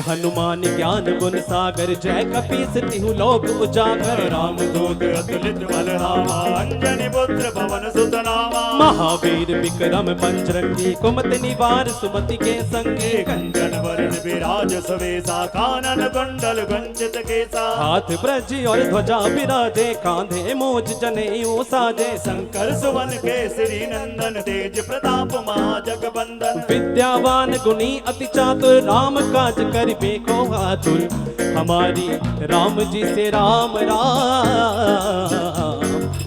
हनुमान ज्ञान गुण सागर, जय कपीस तिहु लोक उजागर। राम दूत अतुलित बलधामा, अंजनी पुत्र पवन सुत नामा। महावीर विक्रम बजरंगी, कुमति निवार सुमति के संगी। कंचन वरण विराज सुवेशा, कानन कुंडल कुंचित केसा। हाथ ब्रज और ध्वजा विराजे, कांधे मोज जनेऊ साजे। शंकर सुवन केसरी नंदन, तेज प्रताप महाजगबंदन। विद्यावान गुणी अति चातुर, राम काज करिबे को आतुर। हमारी राम जी से राम राम।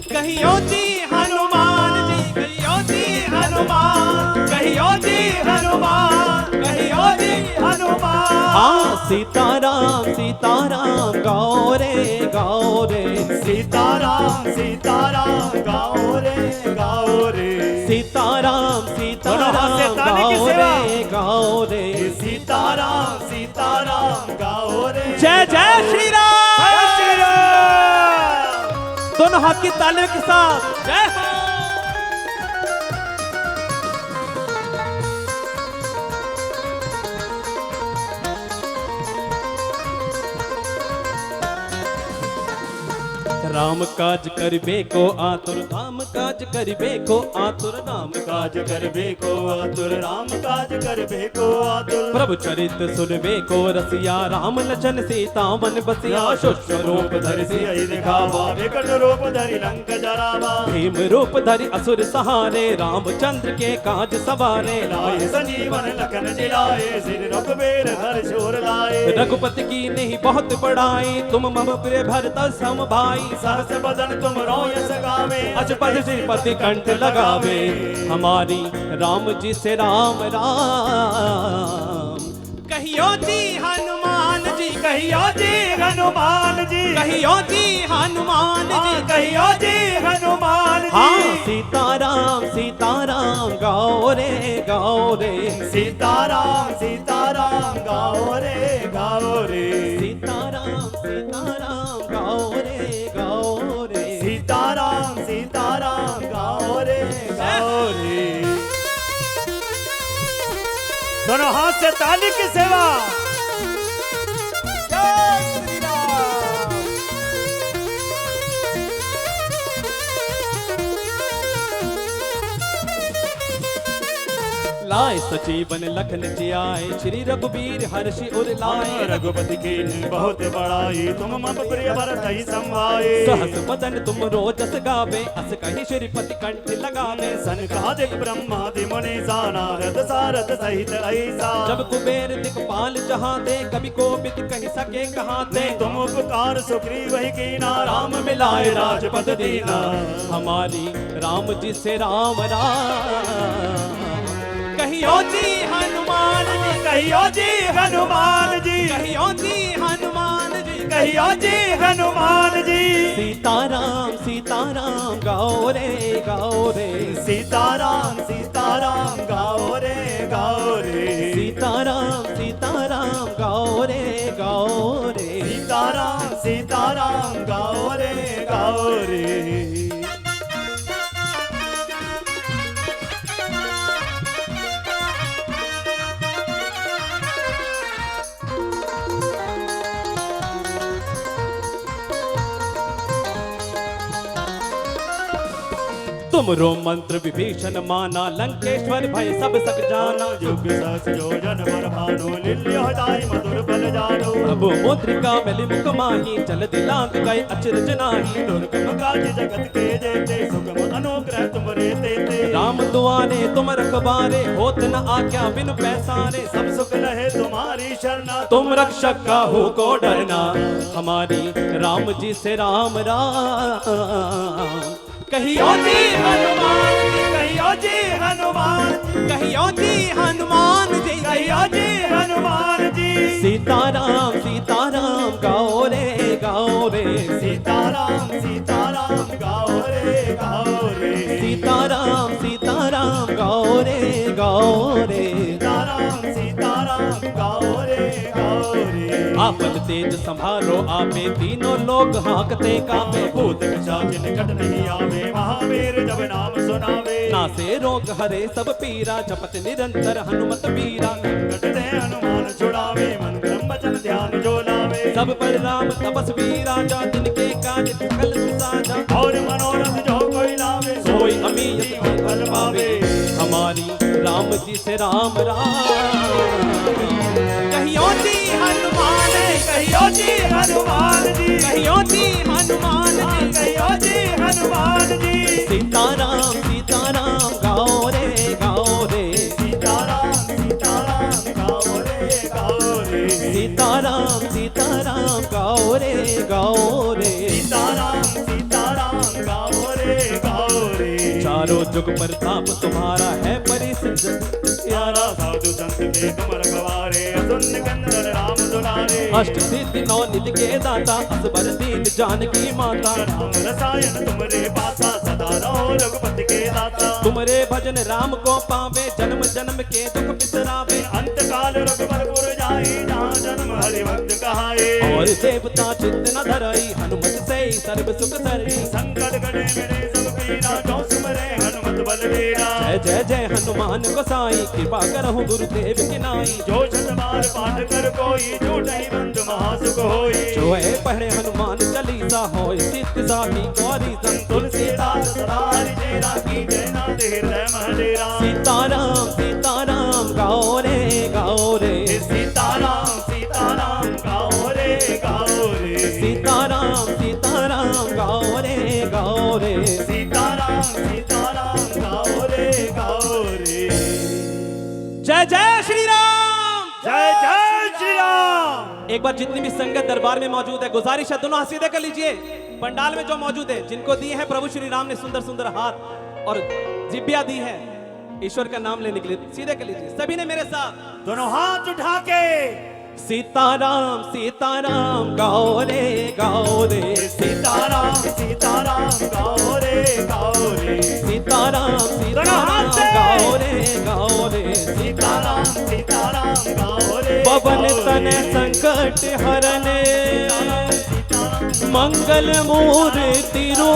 कहियो जी हनुमान जी, कहियो जी हनुमान, कहियो जी हनुमान, कहियो जी हनुमान। हाँ सीताराम सीताराम गाओ रे गाओ रे। सीताराम सीताराम गाओ रे गाओ रे। सीताराम सीताराम गाओ रे गाओ रे। सीताराम सीताराम गाओ रे। जय जय श्री राम। जय श्री राम। दोनों हाथ की तालियों के साथ जय हो। राम काज करिबे को आतुर, राम काज करिबे को आतुर। राम काज करबे को आतुर, राम काज करबे को आतुर। प्रभु चरित सुनबे को रसिया, राम लखन सीता मन बसिया। शुष्य रूप धरि सियहि दिखावा, विकट रूप धरि लंक जरावा। भीम रूप धरि असुर सहारे, रामचंद्र के काज सवारे। लाए संजीवन लखन जिलाए, सिर रघुबीर हर्ष उर लाए। रघुपति की नहीं बहुत बड़ाई, तुम मम प्रिय भरत सम भाई। सहस बदन तुम रोयस गावे, अजपद श्रीपति कंठ लगावे। हमारी राम जी से राम राम। कहियो जी हनुमान जी, कहियो जी हनुमान जी। कहियो जी हनुमान जी, कहियो जी हनुमान जी। हाँ सीताराम सीताराम गाओ रे गाओ रे। सीताराम सीताराम गाओ रे गाओ रे। सीताराम सीताराम गाओ रे गाओ रे। सीताराम सीताराम गाओ रे गाओ रे। दोनों हाथ से ताली की सेवा। जय श्री राम। लाए सजीवन लखन जियाए, श्री रघुबीर हर्षि उर लाए। रघुपति की बहुत बड़ाई, तुम मम प्रिय भरत ही संभाए। सहस बदन तुम रोजस गावे, अस कहि श्रीपति कंठ लगावे। सनकादिक ब्रह्मादि मुनि नारद सारद सहित ऐसा। जब कुबेर दिक्पाल जहाँ दे, कभी कोबिद कहि सके कहाँ दे। तुम उपकार सुग्रीव ही कीना, राम मिलाए राजपद दीना। हमारी राम जी से राम राम। कहियो जी हनुमान जी, कहियो जी हनुमान जी। कहियो जी हनुमान जी, कहियो जी हनुमान जी। सीताराम सीताराम गाओ रे गाओ रे। सीताराम सीताराम गाओ रे गाओ रे। सीताराम सीताराम गाओ रे गाओ रे। सीताराम सीताराम गाओ रे गाओ रे। तुमरो मंत्र विभीषण माना, लंकेश्वर भय सब सक जाना। युग सहस्र योजन पर भानु, लील्यो हृदय मधुर बल जानो। प्रभु मुद्रिका मिलि मुख माही, चल दिलांग गए अचरज नाही। दुर्गम काज जगत के जेते, सुगम अनुग्रह तुमरे तेते। राम दुआरे तुम रखबारे, होत न आज्ञा बिनु पैसारे। सब सुख लहे तुम्हारी शरणा, तुम रक्षक काहू को डरना। हमारी राम जी से राम राम। कहियो जी हनुमान जी, कहियो जी हनुमान। कहियो जी हनुमान जी, कहियो जी हनुमान जी। सीताराम सीताराम गाओ रे गाओ रे। सीताराम सीताराम गाओ रे गाओ रे। सीताराम सीताराम गाओ रे गाओ रे। सीताराम सीताराम गाओ रे गाओ रे। आपन तेज संभालो आपे, तीनों लोग हाँकते कापे। भूत पिशाच निकट नहीं आवे, महावीर जब नाम सुनावे। नासे रोग हरे सब पीरा, जपत निरंतर हनुमत वीरा। कटते हनुमान छुड़ावे, मन क्रम सब पर राम तपस्वी राजा, जिनके काज सकल साजा। और मनोरथ जो कोई लावे, सोई अमीयत फल पावे, हमारी राम जी से राम राम। कहियो जी हनुमान, कहियो जी हनुमान जी, कहियो जी हनुमान जी, कहियो जी हनुमान जी। सीताराम सीताराम गाओ रे गाओ रे, सीताराम सीताराम गाओ रे गाओ रे, सीताराम सीताराम गाओ रे गाओ रे। सीताराम सीताराम गाओ रे गाओ रे। चारों जुग प्रताप तुम्हारा है परिसिद्ध, प्यारा साधु संत के तुम रखवारे, असुन कंदन राम दुलारे। अष्ट सिद्धि नौ निधि के दाता, असबर दीन जानकी माता। राम रसायन तुमरे पासा, सदा रहो रघुपति के दाता। तुमरे भजन राम को पावे, जन्म जन्म के दुख बिसरावे। अंत काल रघुबरपुर जाई, जहाँ जन्म हरि भक्त कहाए। और देवता चित्त न धरई, हनुमत से सर्व सुख सरई। संकट कटे मेरे सब पीरा, जो सुमरे हनुमत बलवीरा। जय जय जय हनुमान गोसाई, कृपा करहु गुरुदेव की नाई। जो छत बार पाठ कर कोई, झूठई बंद महासुख होई। जो है पढ़े हनुमान चालीसा, होय सिद्ध साखी गौरी संत। तुलसीदास सदा हरिचेरा, की जय नाथ हृदय महडेरा। सीताराम सीताराम गाओ रे गाओ रे, सीताराम सीताराम गाओ रे गाओ रे। सीताराम सीताराम गाओ रे गाओ रे। सीताराम सीताराम गाओ रे गाओ रे। जय जय श्री राम, जय जय श्री राम। एक बार जितनी भी संगत दरबार में मौजूद है, गुजारिश है दोनों हाथ सीधे कर लीजिए। पंडाल में जो मौजूद है, जिनको दिए हैं प्रभु श्री राम ने सुंदर सुंदर हाथ और जिब्बिया दी है ईश्वर का नाम लेने के लिए, सीधे कर लीजिए सभी ने मेरे साथ। दोनों हाथ उठा के सीताराम सीताराम गाओ रे गाओ रे, सीताराम सीताराम गाओ रे गाओ रे। सीताराम सीताराम गाओ रे गाओ रे। सीताराम सीताराम गाओ रे। पवन तनय संकट हरने, मंगल मूर्ति रो।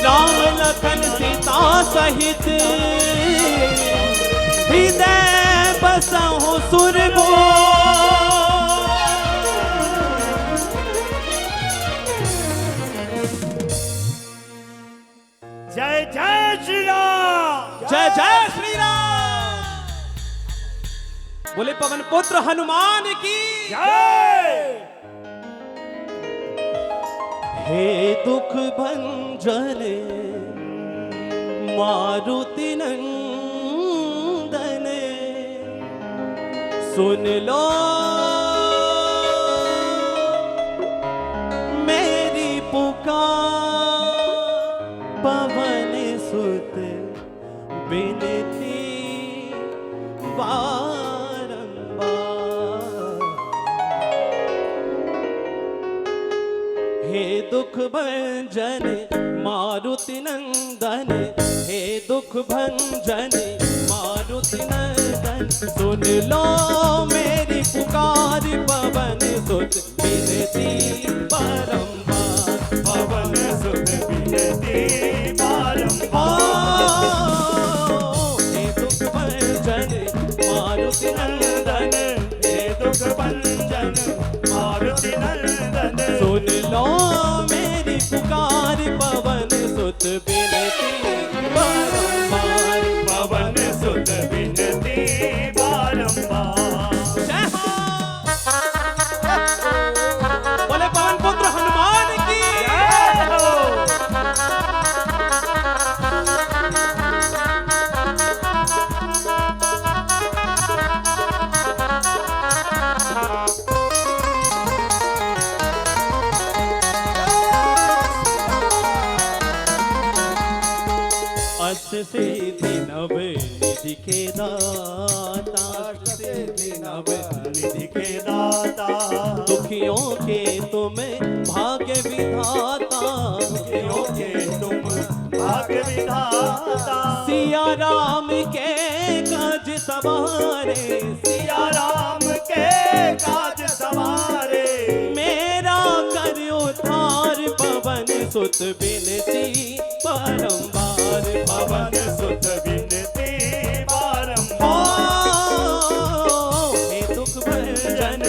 राम लखन सीता सहित, हृदय बसहु सुरभो। जय जय श्री राम, जय जय श्री राम। बोले पवन पुत्र हनुमान की जय। हे दुख भंजन मारुति नंदन, सुन लो मेरी पुकार। पवन सुत बिनती बारंबार, हे दुख भंजन मारुति नंदन, हे दुख भंजन मारुति नंदन, सुन लो मेरी पुकार। पवन सुत बिनती बारंबार, पवन सुत बिनती बारंबार। हे दुख भंजन मारुति नंदन, हे दुख भंजन मारुति नंदन, सुन लो मेरी पुकार। पवन सुत बिनती बारंबार, पवन सुत बिनती बारंबार। जय हो। बोले पवन पुत्र हनुमान की जय हो। अष्ट सिद्धि नव निधि के दाता, अष्ट सिद्धि नव निधि के दाता, दुखियों के तुम भाग्य विधाता। दुखियों के तुम भाग्य विधाता। सिया राम के काज सवारे, सिया राम के काज सवारे, मेरा कर उद्धार। पवन सुत बिनती बारंबार, पवन सुत बिनती बारंबार। हे दुख भंजन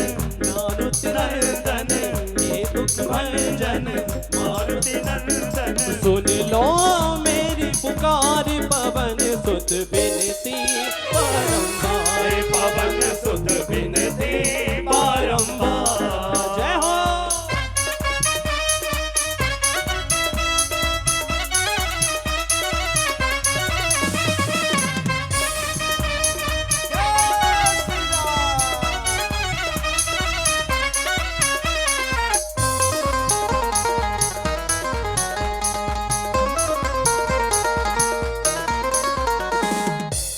भंजन मारुति नंदन सुन लो मेरी पुकार पवन सुत बिनती बारंबार पवन सुत बिनती बारंबार। जय हो।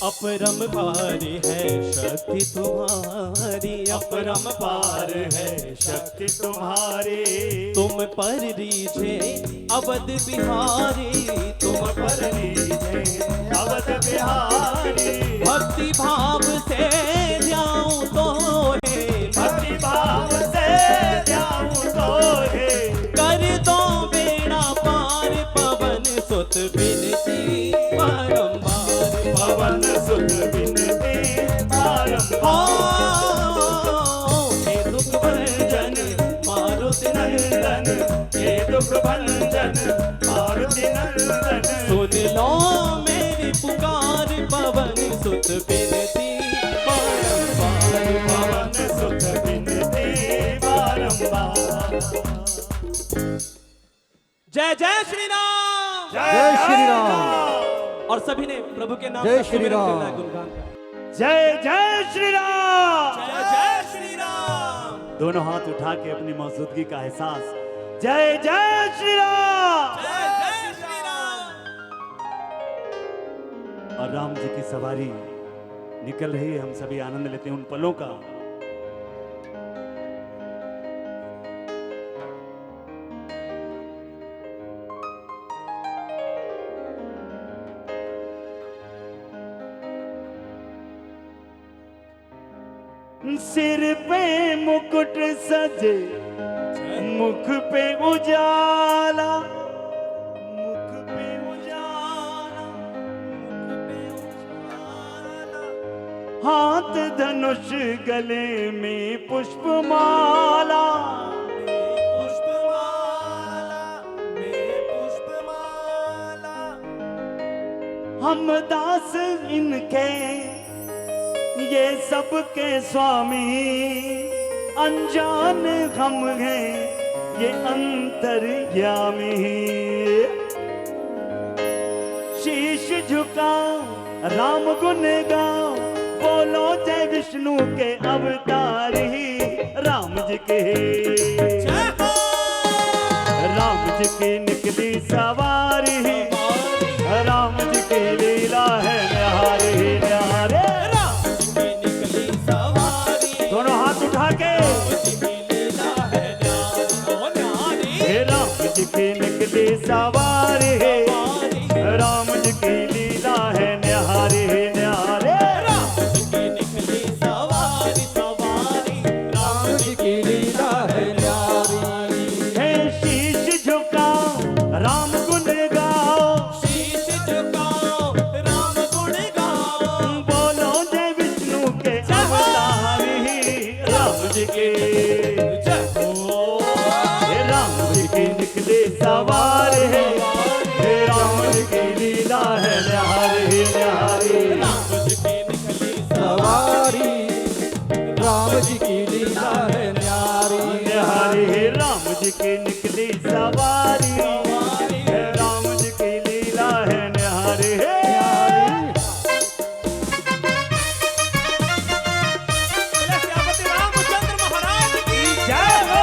अपरम पार है शक्ति तुम्हारी अपरम पार है शक्ति तुम्हारी तुम पर रीझे अवध बिहारी तुम पर लीजे अवध बिहारी भक्ति भाव से जाऊं तो है भक्ति भाव से जाऊं तो है कर दो बेड़ा पार पवन सुत बिनती बारंबार पवन सुत बिनती बारंबार। हे दुख भंजन मारुति नंदन ये दुख भंजन मारुति नंदन सुन लो मेरी पुकार पवन सुत बिनती बारंबार पवन सुत बिनती बारंबार। जय जय श्री राम। जय श्री राम। और सभी ने प्रभु के नाम जय का श्री सुमिरन राम। करना है, गुणगान करना। जय जय श्री राम। जय जय श्री राम। दोनों हाथ उठा के अपनी मौजूदगी का एहसास जय जय श्री राम। जय जय श्री राम। और राम जी की सवारी निकल रही है, हम सभी आनंद लेते हैं उन पलों का। सिर पे मुकुट सजे मुख पे उजाला मुख पे उजाला मुख पे उजाला हाथ धनुष गले में पुष्पमाला हम दास इनके ये सबके स्वामी अनजान हम हैं ये अंतर्यामी शीश झुकाओ राम गुण गाओ बोलो जय विष्णु के अवतार ही राम जी के राम जी की निकली सवारी राम जी की लीला है निहारे निहारे दोनों हाथ उठा के हे राम जी की निकली सवारी है राम जी की लीला है निहारे निहारे हे शीश झुकाओ राम गुण गाओ बोलो जय विष्णु के अवतार ही राम जी के हे राम जी की निकली सवार है हे राम जी की लीला है निहारे निहारे सवारी राम जी की लीला है न्यारी। निहारे हे राम जी की निकली सवारी हे राम जी की लीला है निहारे हे रामचंद्र महाराज की जय हो।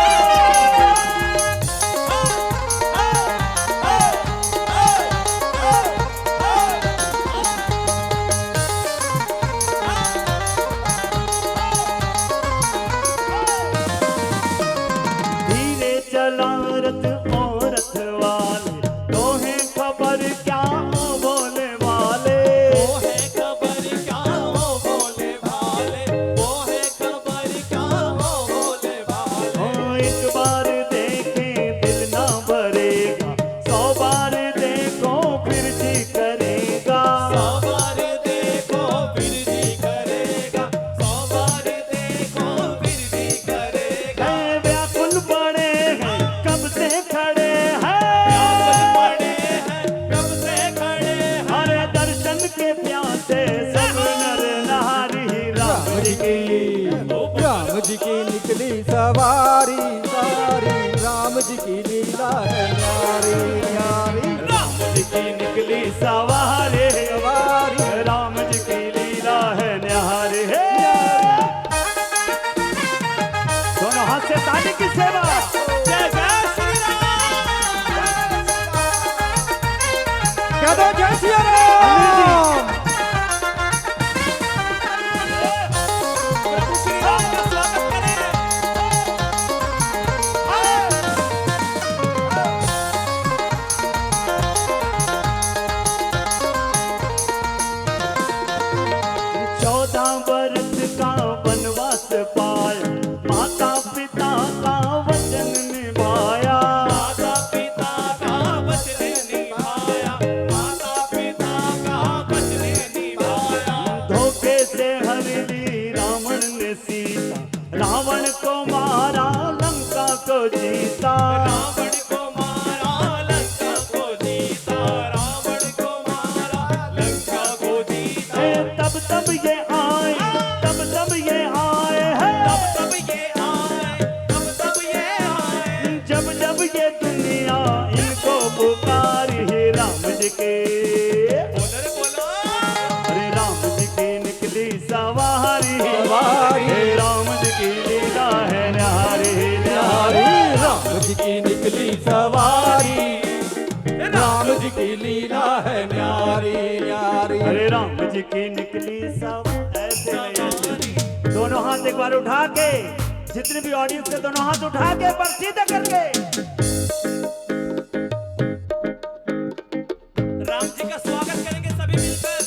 धीरे चला रथ और रथवा राम जी की निकली सवारी सारी, राम जी की लीला है न्यारी न्यारी। राम जी की निकली सवारी सवारी, राम जी की लीला है न्यारी है। दोनों हाथ से ताली की सेवा। जय जय श्री राम। क्या दो जय श्री राम। प्रभु श्री राम का स्वागत करें। चौदह वर्ष का वनवास पाया, माता पिता का वचन निभाया। माता पिता का वचन निभाया, माता पिता का वचन निभाया। धोखे से हर ली रावण ने सीता, रावण को मारा लंका को जीता। रावण को मारा लंका को जीता, रावण को मारा लंका को जीता। तब ये आए, तब ये आए हैं। तब ये आए, तब ये आए। जब ये दुनिया इनको पुकारी है राम जी के। बोलो रे बोलो। अरे राम जी की निकली सवारी सवारी, हे राम जी की लीला है न्यारी न्यारी। न्यारी। राम जी की निकली सवारी, राम जी की लीला है न्यारी न्यारी। अरे राम जी की निकली सवारी। ऐसे नहीं, ऐसे। दोनों हाथ एक बार उठा के, जितने भी ऑडियंस है दोनों हाथ उठा के पर सीधे करके। राम जी का स्वागत करेंगे सभी मिलकर।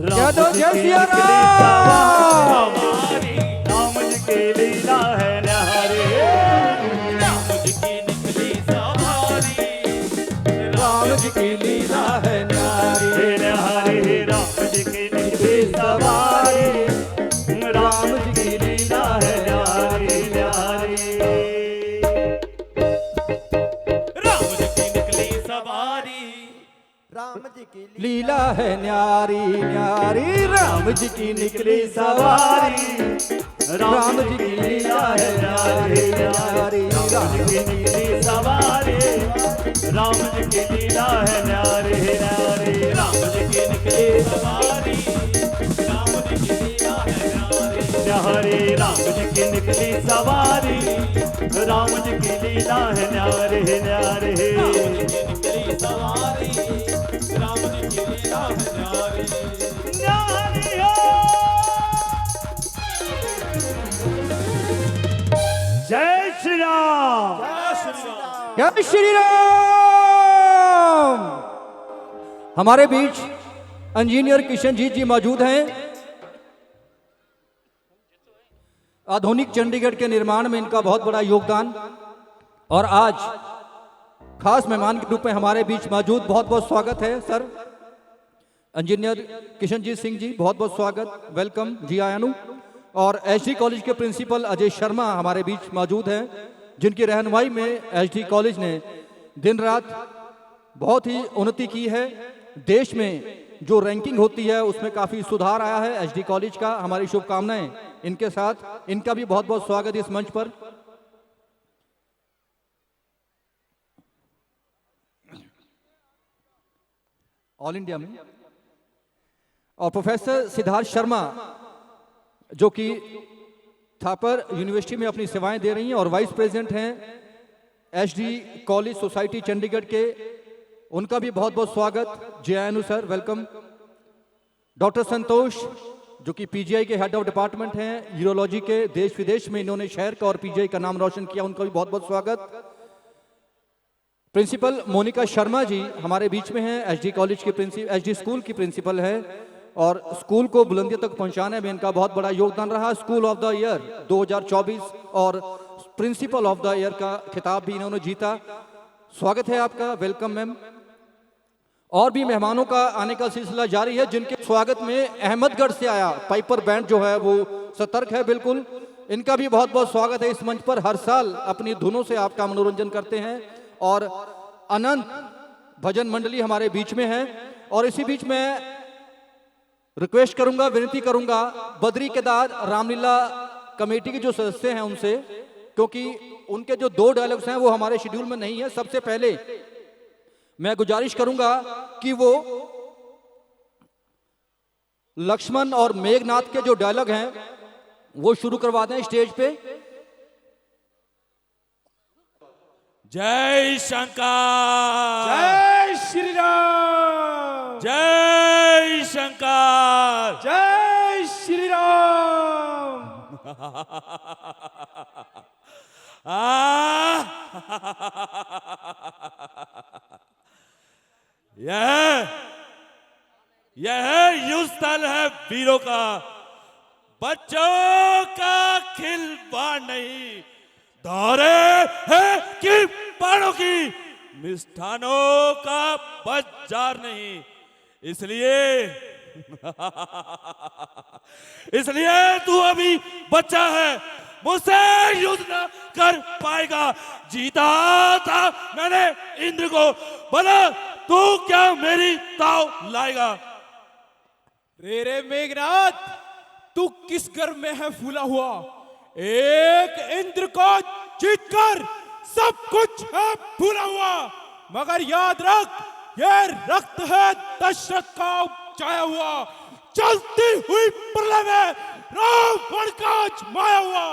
क्या दो जय श्री राम। सवारी, राम जी की लीला है न्यारी। राम जी की निकली सवारी। राम जी की लीला है न्यारी हे न्यारी। राम जी की निकली सवारी, राम जी की लीला है न्यारी न्यारी। राम जी की निकली सवारी। राम जी की लीला है न्यारी न्यारी। राम जी की निकली सवारी, राम जी की लीला है न्यारी न्यारी। राम जी की निकली सवारी, राम जी की लीला है न्यारी न्यारी। राम जी की निकली सवारी, राम जी की लीला है न्यारी। न्यारी। राम जी की निकली सवारी, राम जी की लीला है न्यारी न्यारी। राम जी की निकली सवारी, राम जी की लीला है न्यारी। न्यारी हो। जय श्री राम। जय श्री राम। हमारे बीच इंजीनियर किशनजीत जी मौजूद हैं। आधुनिक चंडीगढ़ के निर्माण में इनका बहुत बड़ा योगदान, और आज खास मेहमान के रूप में हमारे बीच मौजूद, बहुत बहुत स्वागत है सर इंजीनियर किशनजीत सिंह जी, बहुत बहुत स्वागत, वेलकम जी आयानु। और एसडी कॉलेज के प्रिंसिपल अजय शर्मा हमारे बीच मौजूद हैं, जिनकी रहनुमाई में एसडी कॉलेज ने दिन रात बहुत ही उन्नति की है। देश में जो रैंकिंग होती है उसमें काफ़ी सुधार आया है एसडी कॉलेज का। हमारी शुभकामनाएं इनके साथ। इनका भी बहुत बहुत स्वागत इस मंच पर। ऑल इंडिया में। और प्रोफेसर सिद्धार्थ शर्मा जो कि थापर यूनिवर्सिटी में अपनी सेवाएं दे रही हैं और वाइस प्रेसिडेंट हैं एसडी कॉलेज सोसाइटी चंडीगढ़ के, उनका भी बहुत बहुत स्वागत। जेआईएनयू सर, वेलकम। डॉक्टर संतोष जो कि पीजीआई के हेड ऑफ डिपार्टमेंट हैं, यूरोलॉजी के, देश विदेश में इन्होंने शहर का और पीजीआई का नाम रोशन किया, उनका भी बहुत बहुत स्वागत। प्रिंसिपल मोनिका शर्मा जी हमारे बीच में हैं, एसडी कॉलेज की एसडी स्कूल की प्रिंसिपल है और स्कूल को बुलंदियों तक पहुंचाने में इनका बहुत बड़ा योगदान रहा। स्कूल ऑफ द ईयर 2024 और प्रिंसिपल ऑफ द ईयर का खिताब भी इन्होंने जीता। स्वागत है आपका, वेलकम मैम। और भी मेहमानों का आने का सिलसिला जारी है, जिनके स्वागत में अहमदगढ़ से आया पाइपर बैंड जो है वो सतर्क है बिल्कुल। इनका भी बहुत बहुत स्वागत है इस मंच पर। हर साल अपनी धुनों से आपका मनोरंजन करते हैं और अनंत भजन मंडली हमारे बीच में है। और इसी बीच में रिक्वेस्ट करूंगा, विनती करूंगा बद्री केदार रामलीला कमेटी के जो सदस्य हैं उनसे, क्योंकि उनके जो 2 डायलॉग्स हैं वो हमारे शेड्यूल में नहीं है। सबसे पहले मैं गुजारिश करूंगा कि वो लक्ष्मण और मेघनाथ के जो डायलॉग हैं वो शुरू करवा दें स्टेज पे। जय शंकर, जय श्री राम, जय शंकर, जय श्री राम। आ यह युद्ध स्थल है वीरों का, बच्चों का खिलवाड़ नहीं, दौरे है कि पहाड़ों की, मिष्ठानों का बाजार नहीं। इसलिए तू अभी बच्चा है, मुझसे युद्ध न कर पाएगा। जीता था मैंने इंद्र को, बोला तू क्या मेरी ताव लाएगा। रे मेघनाथ, तू किस गर्व में है फूला हुआ? एक इंद्र को जीतकर सब कुछ है भूला हुआ, मगर याद रख ये रक्त है दशरथ का उपजाया हुआ, चलती हुई प्रलय में रावण का आजमाया हुआ।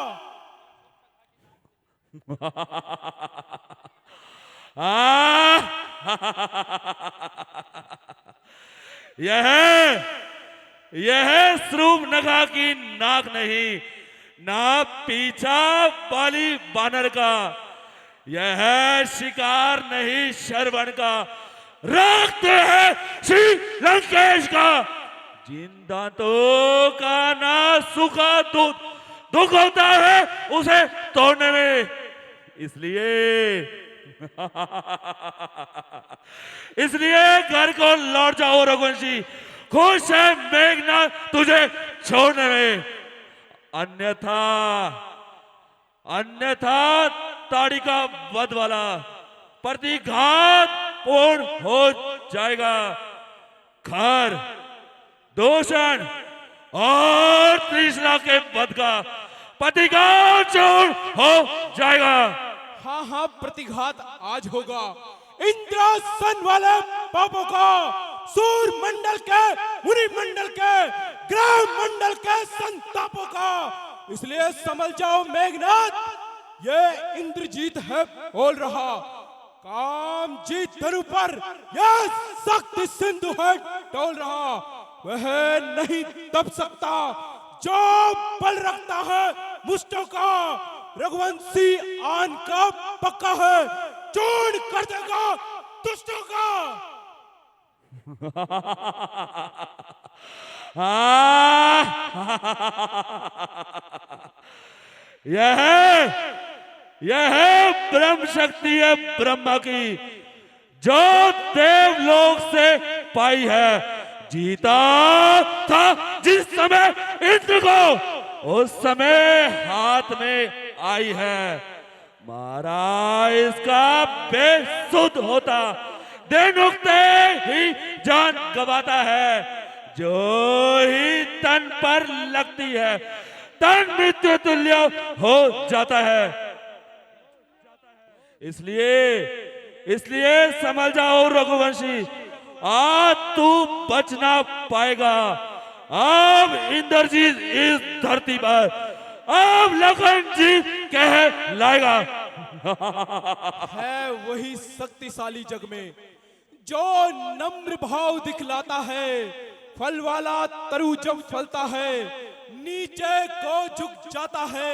यह श्रूपनखा की नाक नहीं, ना पीछा बाली बानर का, यह शिकार नहीं शरवण का, रक्त है श्री लंकेश का। जिन दांतों का ना सूखा दुख होता है उसे तोड़ने में, इसलिए घर को लौट जाओ रघुवंशी, खुश है मेघनाथ तुझे छोड़ने में, अन्यथा ताड़िका वध वाला प्रतिघात पूर्ण हो जाएगा। खर, दूषण और तृष्णा के वध का प्रतिघात चूर्ण हो जाएगा। हाँ हाँ, प्रतिघात आज होगा इंद्रासन वाले पापों का, सूर मंडल के, मुनि मंडल के, ग्रह मंडल के संतापों का। इसलिए समझ जाओ मेघनाथ, ये इंद्रजीत है बोल रहा, काम जीत धनु पर यह शक्ति सिंधु है डोल रहा। वह नहीं दब सकता जो बल रखता है मुष्टों का, रघुवंशी आन का पक्का है, चूर्ण कर देगा दुष्टों का। यह ब्रह्म शक्ति है ब्रह्मा की, जो देवलोक से पाई है। जीता था जिस समय इंद्र को, उस समय हाथ में आई है। मारा इसका बेसुध होता, देनुकते ही जान गवाता है। जो ही तन पर लगती है, तन मृत्यु तुल्य हो जाता है। इसलिए समझ जाओ रघुवंशी, आज तू बच ना पाएगा। अब इंद्रजीत इस धरती पर, अब लखन जी कह लाएगा। है वही शक्तिशाली जग में जो नम्र भाव दिखलाता है। फल वाला तरु जब फलता है, नीचे को झुक जाता है।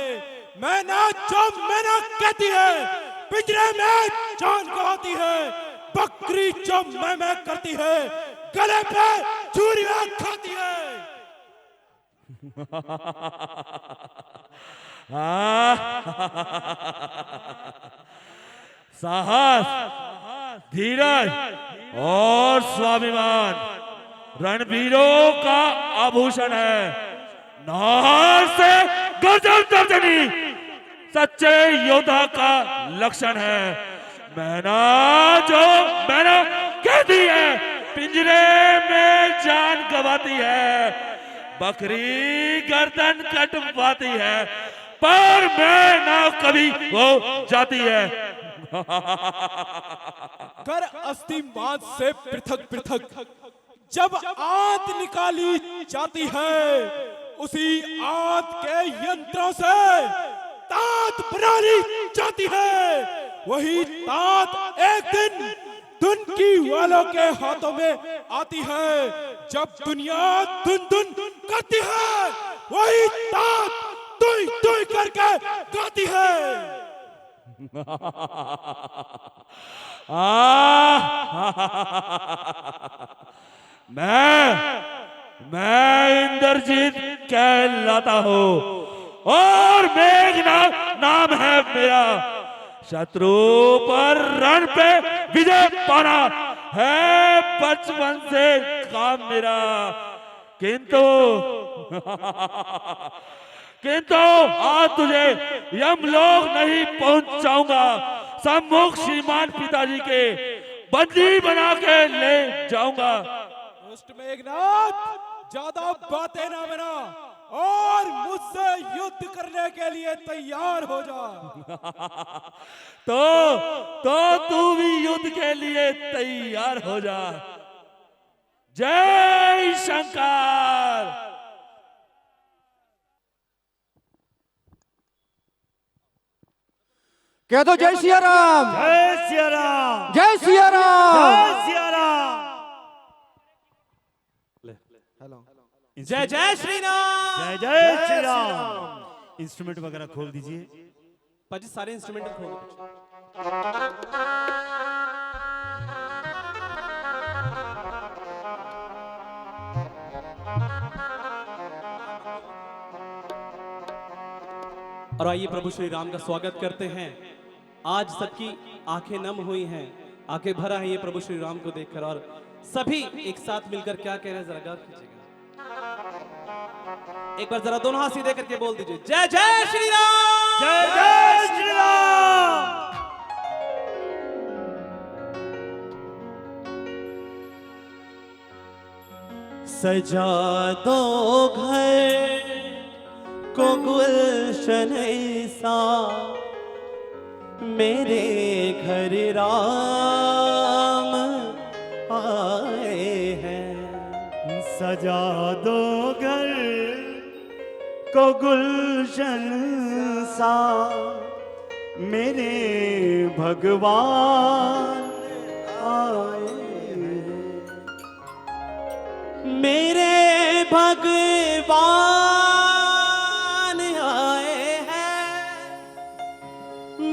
मैना जो मैना कहती है, पिंजरे में जान गवाती है। बकरी जो मैं करती है, गले पे चूड़ियां खाती है। साहस, धीरज और स्वाभिमान रणवीरों का आभूषण है। नार से गर्जन तर्जनी सच्चे योद्धा का लक्षण है। मैना जो मैना कहती है, पिंजरे में जान गवाती है, बकरी गर्दन कटवाती है, पर मैं ना कभी वो जाती है। कर अस्थि मांस से पृथक पृथक जब आंत निकाली जाती है, उसी आंत के यंत्रों से तात बना ली जाती है। वही तात एक दिन दुनकी वालों के हाथों में आती है। जब दुनिया दुन दुन करती है, वही तात तुई तुई करके गाती है। मैं इंद्रजीत कहलाता हूँ और मेघनाथ नाम है मेरा। शत्रु पर रण पे विजय पाना है बचपन से काम मेरा, किंतु आज तुझे यमलोक नहीं पहुंचाऊंगा। सम्मुख श्रीमान पिताजी के बंदी बना के ले जाऊंगा। दुष्ट मेघनाथ, ज्यादा बातें ना बना और मुझसे युद्ध करने के लिए तैयार हो जा। तो तू भी युद्ध के लिए तैयार हो जा। जय शंकर। कह दो जय सिया राम, जय सिया राम, जय सिया राम। जय सिया राम। जय जय श्री राम। जय जय श्री राम। इंस्ट्रूमेंट वगैरह खोल दीजिए। पाजी सारे इंस्ट्रूमेंट खोलो। और आइए प्रभु श्री राम का स्वागत करते हैं। आज सबकी आंखें नम हुई हैं, आंखें भरा है ये प्रभु श्री राम को देखकर। और सभी एक साथ मिलकर क्या कह रहे हैं, जरा गौर कीजिएगा। एक बार जरा दोनों हाथ सीधे करके बोल दीजिए, जय जय श्री राम। जय जय श्री राम। सजा दो घर को गुलशन सा, मेरे घर राम आए हैं। सजा दो घर को गुलशन सा, मेरे भगवान आए हैं। मेरे भगवान आए हैं,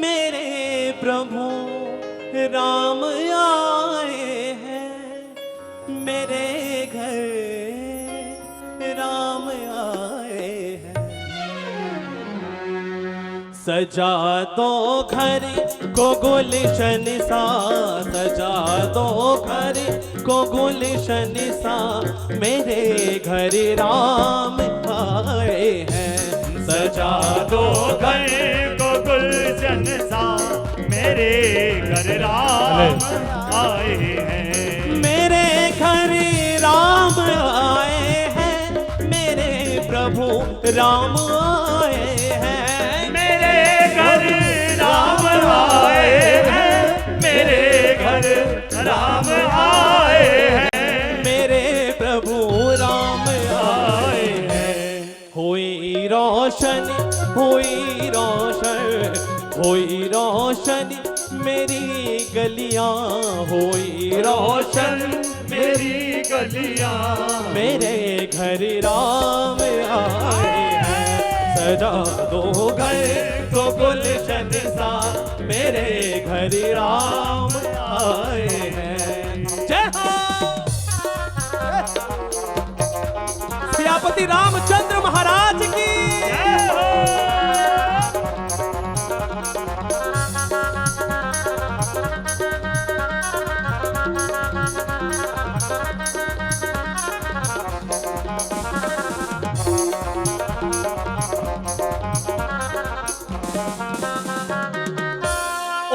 मेरे प्रभु राम आए हैं। मेरे घर राम आए हैं। सजा दो घर को गुलशन सा, सजा दो घर को गुलशन सा, मेरे घर राम आए हैं। सजा दो घर को गुलशन सा, मेरे घर राम आए हैं। मेरे घर राम आए हैं, मेरे प्रभु राम आए हैं। मेरे घर राम आए हैं, मेरे घर राम आए हैं। मेरे प्रभु राम आए हैं। हुई रोशन, हुई रोशन, हुई रोशन मेरी गलियां, हुई रोशन मेरी गलियां। मेरे घर राम आए हैं। सजा दो घर को गुलशन सा, मेरे घर राम आए हैं। जय हो सियापति रामचंद्र महाराज की। जय हो।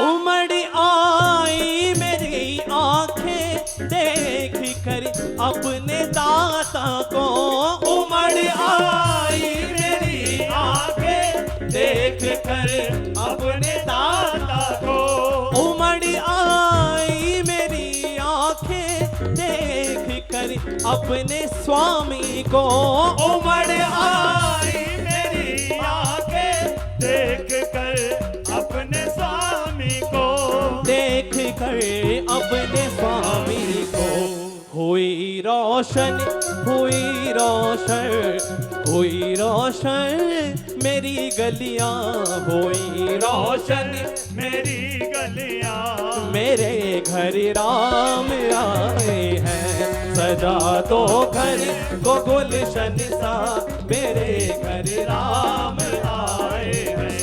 उमड़ आई मेरी आंखें देख को उमड़ आई मेरी आंखें देख कर अपने दाता को। उमड़ आई मेरी आंखें देख कर अपने स्वामी को। उमड़ आई मेरी आंखें देख कर अपने स्वामी को, देख कर अपने स्वामी को। हुई रोशन, हुई रोशन, हुई रोशन मेरी गलियां, हुई रोशन मेरी गलियां। मेरे घर राम आए हैं, सजा तो घर को गुलशन सा। मेरे घर राम आए हैं,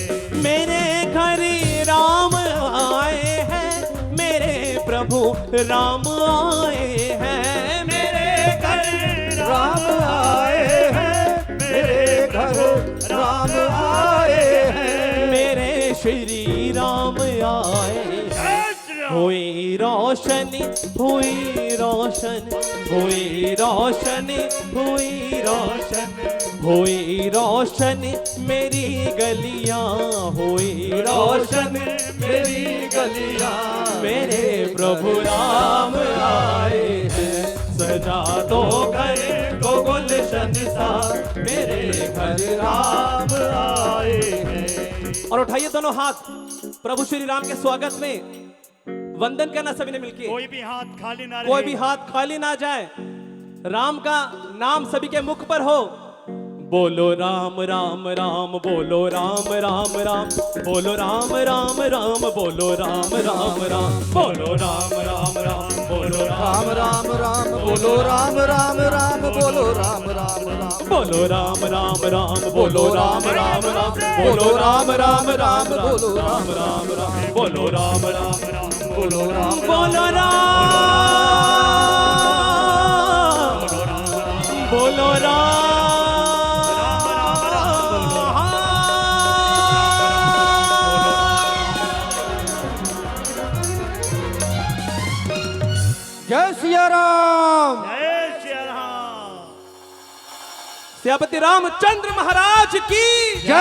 मेरे घर राम आए हैं, मेरे प्रभु राम आए हैं। मेरे घर राम आए हैं, मेरे घर राम आए हैं, मेरे श्री राम आए हैं। हुई रोशनी, हुई रोशन, हुई रोशनी, हुई रोशन, हुई रोशन मेरी गलियां, हुई रोशन मेरी गलियां। मेरे प्रभु राम आए हैं, सजा तो घर को गुलशन सा। मेरे घर राम आए हैं। और उठाइए दोनों हाथ प्रभु श्री राम के स्वागत में, वंदन करना सभी ने मिलकर। कोई भी हाथ खाली ना रहे, कोई भी हाथ खाली ना जाए। राम का नाम सभी के मुख पर हो। बोलो राम राम राम, बोलो राम राम राम, बोलो राम राम राम, बोलो राम राम राम, बोलो राम राम राम, बोलो राम राम राम, बोलो राम राम राम, बोलो राम राम राम, बोलो राम राम राम, बोलो राम राम राम, बोलो राम राम राम, बोलो राम राम राम, बोलो राम राम राम, बोलो राम, बोलो राम, बोलो राम। जय सिया राम। जय श्री राम। सियापति रामचंद्र महाराज की जय।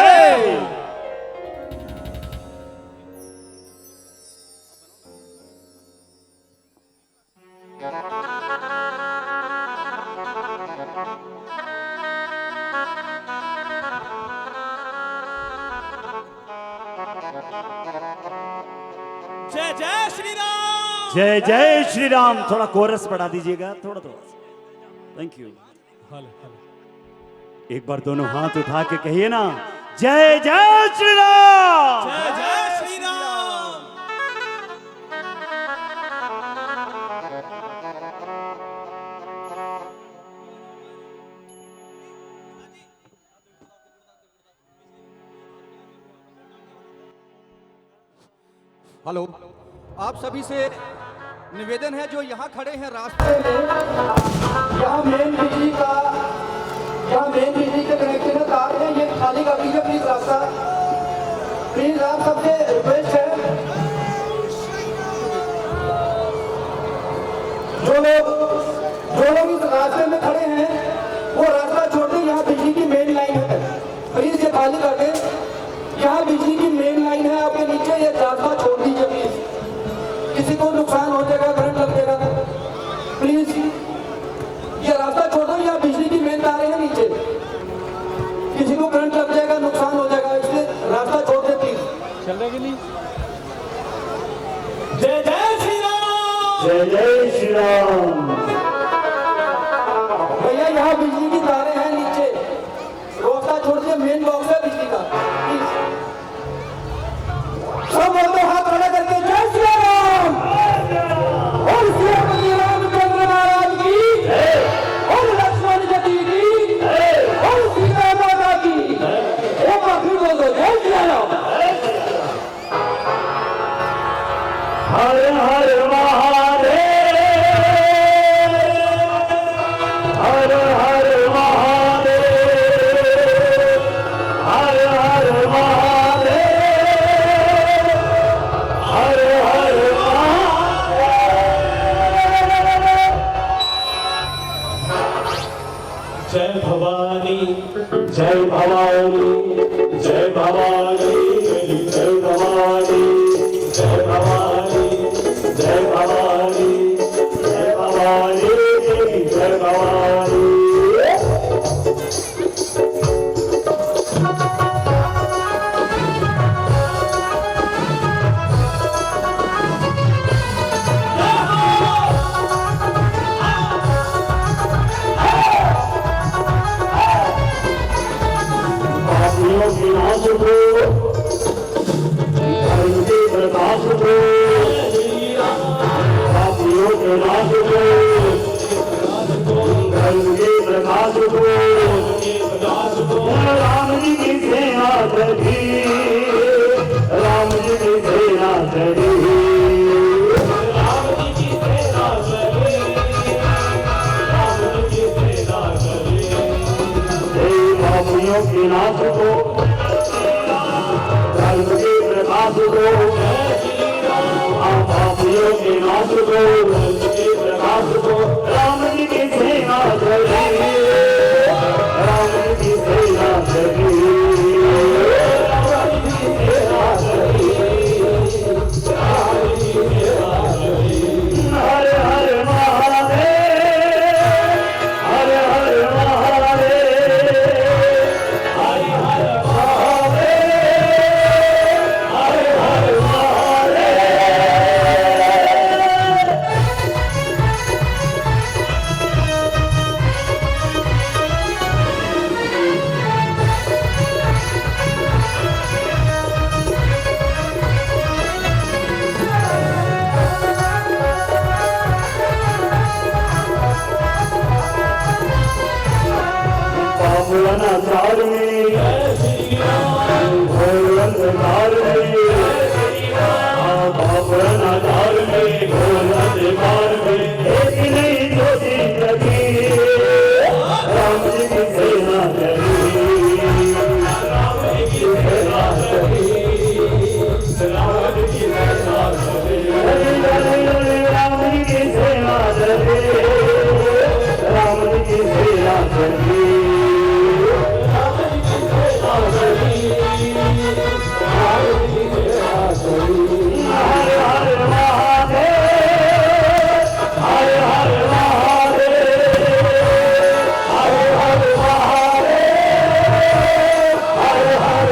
जय जय श्री राम। जय जय श्री राम। थोड़ा कोरस बढ़ा दीजिएगा, थोड़ा थोड़ा। Thank you. एक बार दोनों हाथ उठा के कहिए ना, जय जय श्री राम। जय जय श्री राम। हेलो, आप सभी से निवेदन है जो यहाँ खड़े हैं रास्ते में, यहाँ मेन बिजली के कनेक्शन का तार है, ये खाली कर दीजिए प्लीज रास्ता। प्लीज आप सबसे रिक्वेस्ट है, जो लोग इस रास्ते में खड़े हैं वो रास्ता छोड़ दें। यहाँ बिजली की मेन लाइन है, प्लीज ये खाली कर दें। यहाँ बिजली की मेन लाइन है आपके नीचे, ये रास्ता छोड़ दीजिए प्लीज। किसी को नुकसान हो जाएगा, करंट लग जाएगा, प्लीज ये रास्ता छोड़ दो। यहाँ बिजली की मेन तारें हैं नीचे, किसी को करंट लग जाएगा, नुकसान हो जाएगा, इसलिए रास्ता छोड़ दे प्लीज। चल रहा कि नहीं? जय जय श्री राम। जय जय श्री राम। भैया यहाँ बिजली की तारें हैं नीचे, रास्ता छोड़ दिए, मेन बॉक्स है बिजली का, प्लीज सब बोलते हाथ खड़ा करके जय श्री राम। और सियापति रामचंद्र महाराज की और लक्ष्मण जी की और सीता माता की। एक बार फिर बोल दो जय श्री राम। हर हर महादेव, हर हर महादेव, हर हर जय भवानी मेरी जय भवानी जय भवानी जय भवानी जय भवानी मेरी जय भवानी पापियों की नाश को धर्म के प्रकाश को पापियों के नाश को धर्म के प्रकाश को राम जी की सेना चढ़ी राम जी की सेना चढ़ी राम जी की सेना चढ़ी राम जी की सेना चढ़ी पापियों के नाश को धर्म के प्रकाश को पापियों के नाश को धर्म के प्रकाश को राम जी की सेना चढ़ी राम जी की सेना चढ़ी राम जी की सेना चढ़ी राम जी की सेना चढ़ी हर हर महादेव हर हर महादेव हर हर महादेव हर हर अंधकार में घोर अंधकार में अंधकार में घोर अंधकार में एक नहीं ज्योति लगी राम जी की सेना चली राम जी की सेना चली राम जी की सेना चली राम जी की सेना चली राम जी की सेना चली हर हर महादेव हर हर महादेव हर हर महादेव हर हर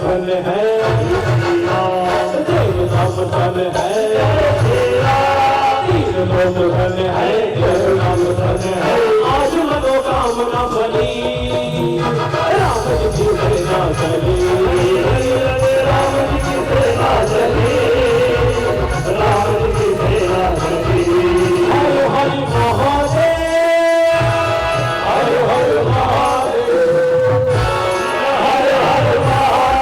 धन है देवता धन है तीन लोग धन है देवता धन है आज मनोकामना बनी राम जी की सेना चली राम जी की सेना चली राम जी की सेना चली हर हर महादेव हर हर महादेव हर हर महादेव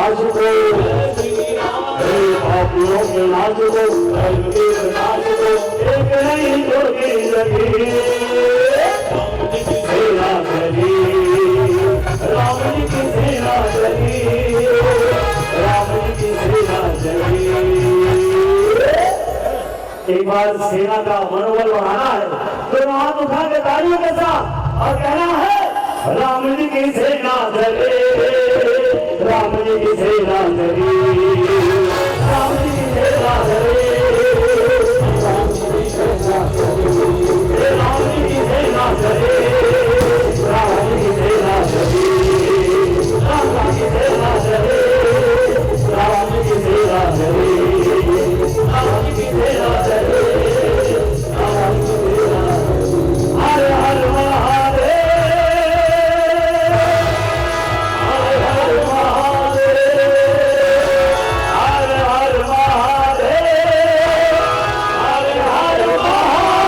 नाच को, हे पापियों के नाच को, धर्म के नाच को, एक नहीं दो जिंदगी राम जी की सेना चली, राम जी की सेना चली, राम जी की सेना चली। एक बार सेना का मनोबल बढ़ाना है, दोनों हाथ उठा के तालियों के साथ और कहना है राम जी की सेना चले, राम जी की सेना चली, राम जी की सेना चले, राम जी की सेना चले, राम जी की सेना चले, राम जी की सेना चले, राम जी की सेना चले, राम जी की सेना चले, राम जी की सेना चले, राम जी की सेना। हर हर महादेव, हर हर महादेव, हर हर महादेव, हर हर महादेव।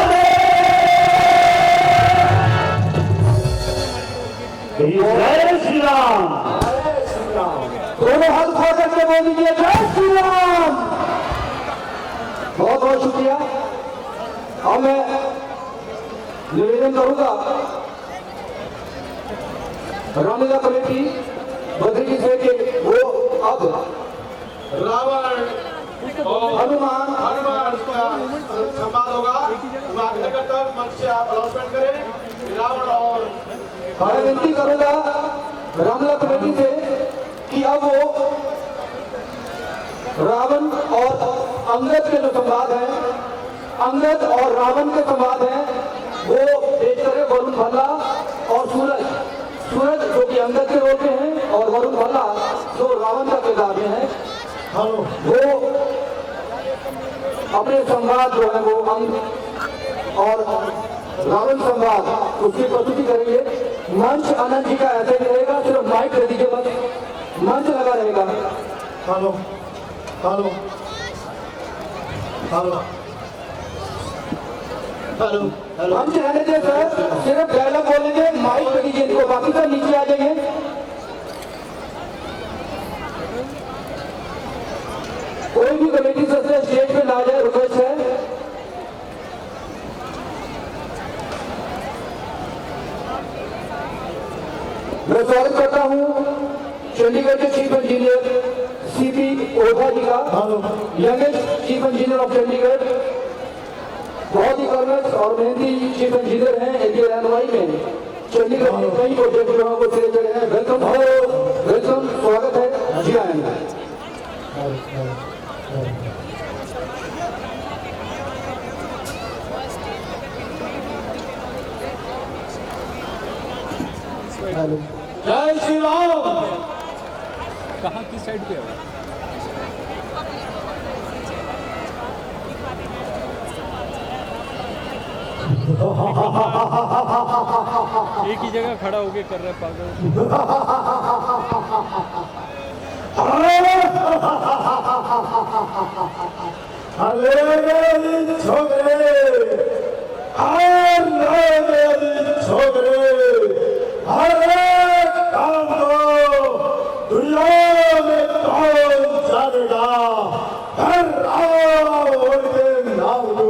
जय श्री राम। दोनों हाथ उठा करके बोल दीजिए जय श्री राम। बहुत बहुत शुक्रिया। अब मैं निवेदन करूंगा रामलीला कमेटी बद्री से कि वो अब रावण और हनुमान हनुमान का संवाद होगा। मैं आग्रह करता हूँ मंच से आप अनाउंसमेंट करें। रावण और मैं विनती करूंगा रामलीला कमेटी से कि अब वो रावण और अंगद के जो संवाद है, अंगद और रावण के संवाद हैं, वो पेश करे वरुण भल्ला और सूरज। सूरज जो कि अंगद के रोल में हैं और वरुण भल्ला जो रावण का किरदार में है, वो अपने संवाद जो है वो अंग और रावण संवाद उसकी प्रस्तुति करेंगे। मंच आनंद जी का ऐसे ही रहेगा, सिर्फ माइक दे दीजिए बस, मंच लगा रहेगा। Hello hello hello hello hello. मंच रहने दे सर, सिर्फ डायलॉग बोलेंगे, माइक दे दीजिए इनको, बाकी सब नीचे आ जाइए। कोई भी कमेटी सदस्य स्टेज पे ना जाए, रिक्वेस्ट है। मैं स्वागत करता हूँ चंडीगढ़ के chief engineer CP Ojha ji का, youngest chief engineer of Chandigarh. बहुत ही कर्मठ और मेहनती चीफ इंजीनियर हैं इंडियन एनवाई में। चंडीगढ़ में कई प्रोजेक्ट जो को सिरे चढ़े हैं। वेलकम वेलकम, स्वागत है जी आएंगे। जय श्री राम। कहाँ की साइड पे है? एक ही जगह खड़ा होके कर रहे पागल। छोकरे छोकरे हर एक काम को दुनिया में कौन जानेगा, हर रावण के नाम को।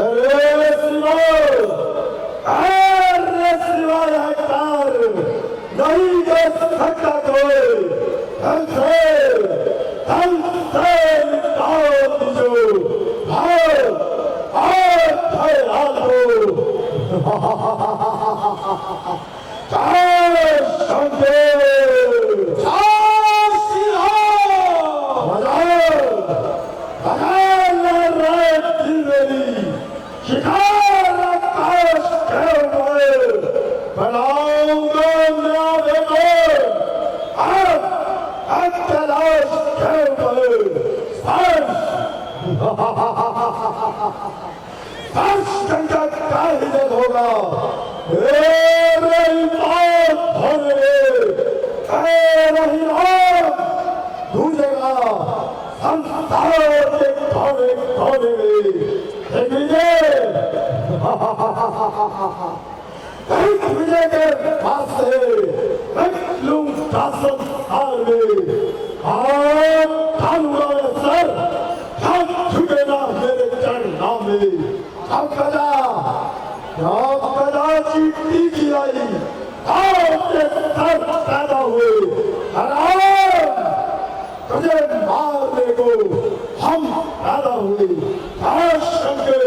अरे सिवाय कार नहीं कर सकता कोई, हमसे निकाल दीजो भाई और भैराल को। जय शंकर, जय श्री राम। शिकार आकाश बनाऊंगा मैं देखो कैलाश गंगा का ही होगा। दूजेगा संसार के कोने कोने में विजय के पास से लूंगा संसार में। मानूंगा मैं सर, जब झुकेगा मेरे चरणों में। जब कदा चीटी की आई, आपके सर पैदा हुए। हराम, तुझे मारने को हम पैदा हुए। जय शंकर,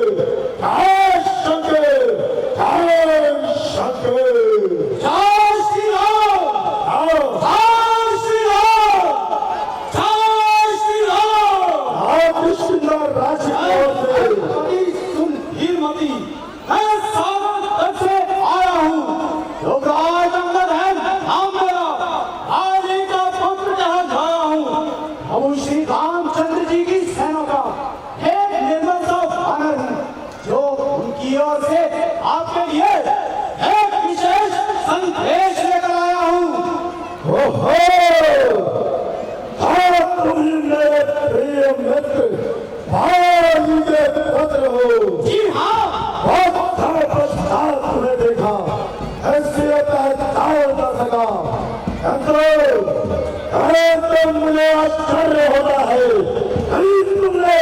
जय शंकर, जय शंकर। जय श्री राम, जय श्री राम, जय श्री राम। कृष्ण राशि से सुन हीरमती, मैं सागर से आया हूँ। योगराज अंगद है नाम मेरा, राजे का पुत्र जहाँ आया हूँ। प्रभु श्री रामचंद्र जी की सेना का एक निर्मल सा वानर हूँ, जो उनकी ओर से आपके लिए एक विशेष संदेश लेकर आया हूँ। तुम मेरे प्रिय मित्र भाई के पुत्र हो। जी हाँ, बहुत समय पश्चात तुम्हें देखा, ऐसे पहचान न सका। तो मुझे आश्चर्य होता है, कहीं तुमने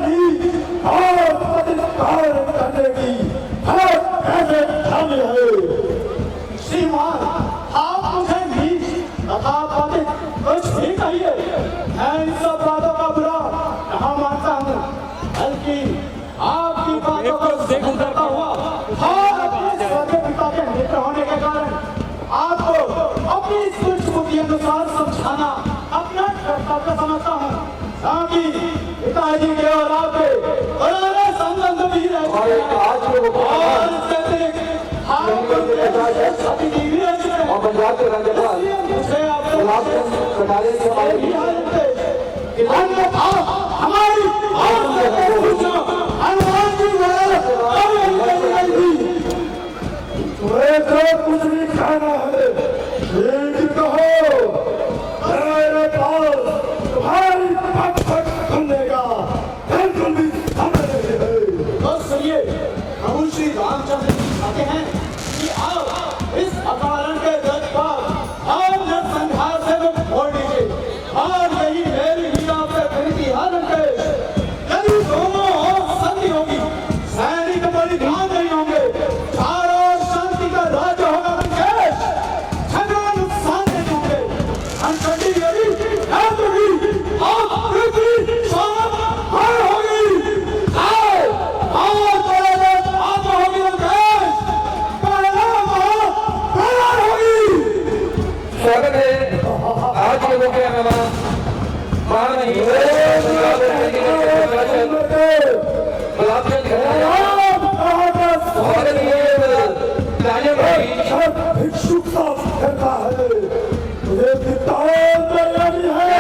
नीति और प्रतिकार करने की कैसे ठानी है। श्रीमान, आप मुझे नीच तथा पतित कुछ भी कहिए, मैं इन सब बातों का बुरा कहाँ मानता हूँ, बल्कि आपकी बातों को देखूं करता हुआ और अपने स्वर्गीय पिता के मित्र होने के कारण आपको अपनी सूझ बुद्धि अनुसार समझाना अपना कर्तव्य समझता हूँ, ताकि पिताजी के और आपके पुराने संबंध भी रहे और इससे अधिक आपको सभी की भी रचना है। और पंजाब के राज्यपाल मुझे आपसे गुलाब चंद कटारिया की हमारी हमारी हनुमान जी तुम्हें जो कुछ भी कहना है ठीक कहो, मेरे पास तुम्हारी पग सुनने का बिल्कुल भी समय नहीं है। बस सुनिए, प्रभु श्री रामचंद्र जी कहते हैं कि आप इस अकारण के रथ पर हम संघार से मुक्त छोड़ दीजिए, और यही मेरी भी आपसे विनती है कि यदि दोनों ओर संधि होगी, सैनिक बलिदान नहीं होंगे, चारों ओर शांति का राज्य होगा, देश झगड़ा नुकसान नहीं होंगे, संकटी यदि याद होगी और पृथ्वी शांत होगी। स्वागत है आज के मुख्य मेहमान माननीय गुलाबचंद भिक्षुकता करता है, तुझे किताब तैयारी है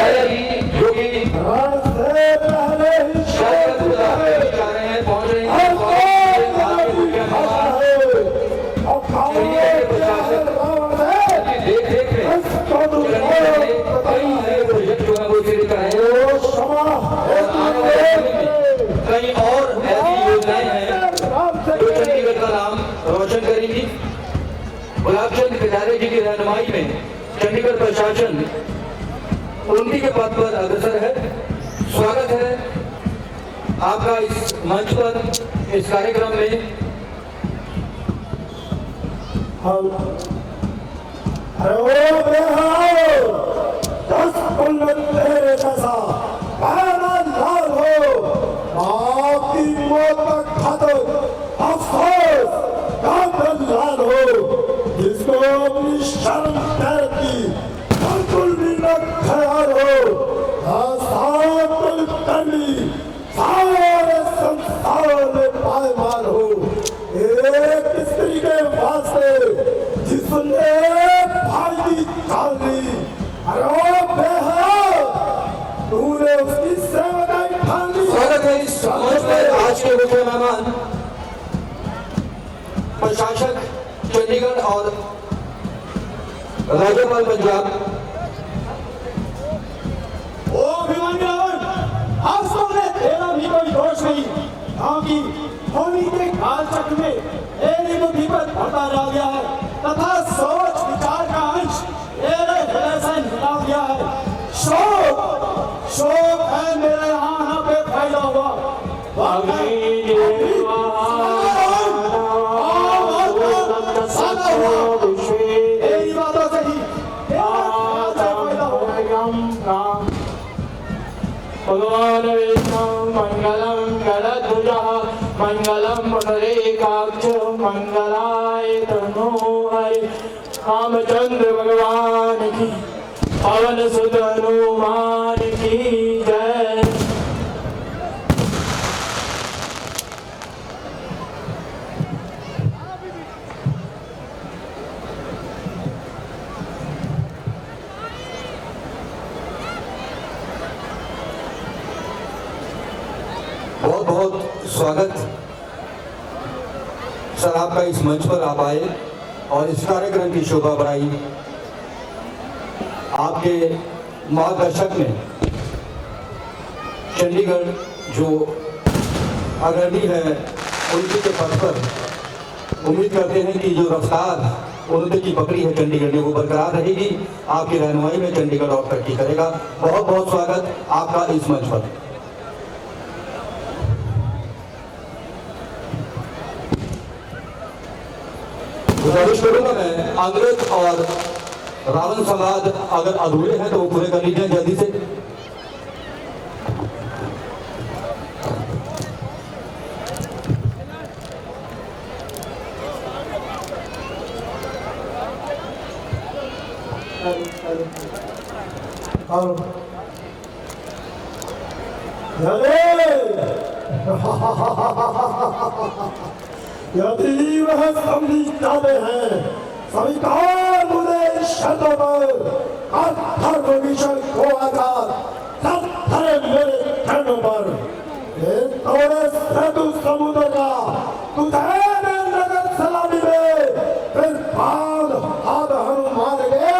जो कि रात से पहले ही शायद जा रहे हैं, पहुंच रहे हैं। देख देख कई नए प्रोजेक्ट जो है वो शुरू कराए, कई और ऐसी योजनाएं हैं जो चंडीगढ़ का नाम रोशन करेंगी। गुलाबचंद कटारिया जी की रहनुमाई में चंडीगढ़ प्रशासन उन्नति के पथ पर अग्रसर है। स्वागत है आपका इस मंच पर, इस कार्यक्रम में। दस पंडित तेरे जैसा पहला लाल हो, आपकी मौत का घातक अफसोस कातिल लाल हो, जिसको अपनी शर्म त्याग की बिल्कुल भी न ख्याल हो। सारे संसार में पायमाल हो, एक स्त्री के वास्ते जिसने भाई की चाल ली, अरे बेहद तूने उसकी सेवा ठान ली। स्वागत है इस मंच पर आज के मुख्य मेहमान प्रशासक चंडीगढ़ और राज्यपाल पंजाब। ओ अभिमानी रावण, वास्तव में तेरा भी कोई दोष नहीं, क्योंकि होली के काल चक्र में तेरी बुद्धि पर पर्दा डाल दिया है तथा सोच विचार का अंश तेरे हृदय से निकाल दिया है। शोक तेरी बातों से ही भगवान विष्णु मंगलम गणध्वजः मंगलम पुंडरीकाक्ष मंगलाय तनो हरि रामचंद्र भगवान की पवन सुत हनुमान की जय। बहुत बहुत स्वागत सर आपका इस मंच पर आप आए और इस कार्यक्रम की शोभा बढ़ाई। आपके मार्गदर्शक ने चंडीगढ़ जो अग्रणी है उनके के पद पर उम्मीद करते हैं कि जो रफ्तार उन्नति की पकड़ी है चंडीगढ़ में वो बरकरार रहेगी। आपकी रहनुमाई में चंडीगढ़ और तरक्की करेगा। बहुत बहुत स्वागत आपका इस मंच पर। गुजारिश करूंगा मैं अंग्रेज और रावण संवाद अगर अधूरे हैं तो वो पूरे कर लीजिए जल्दी से। यदि वह समझाते हैं स्वीकार मुझे शर्तों पर धर्म विषय को आजाद सब धर्म मेरे धर्म पर थोड़े सेतु समुद्र का तुझे मैं नगर सलामी में फिर बाद हाथ हनुमान के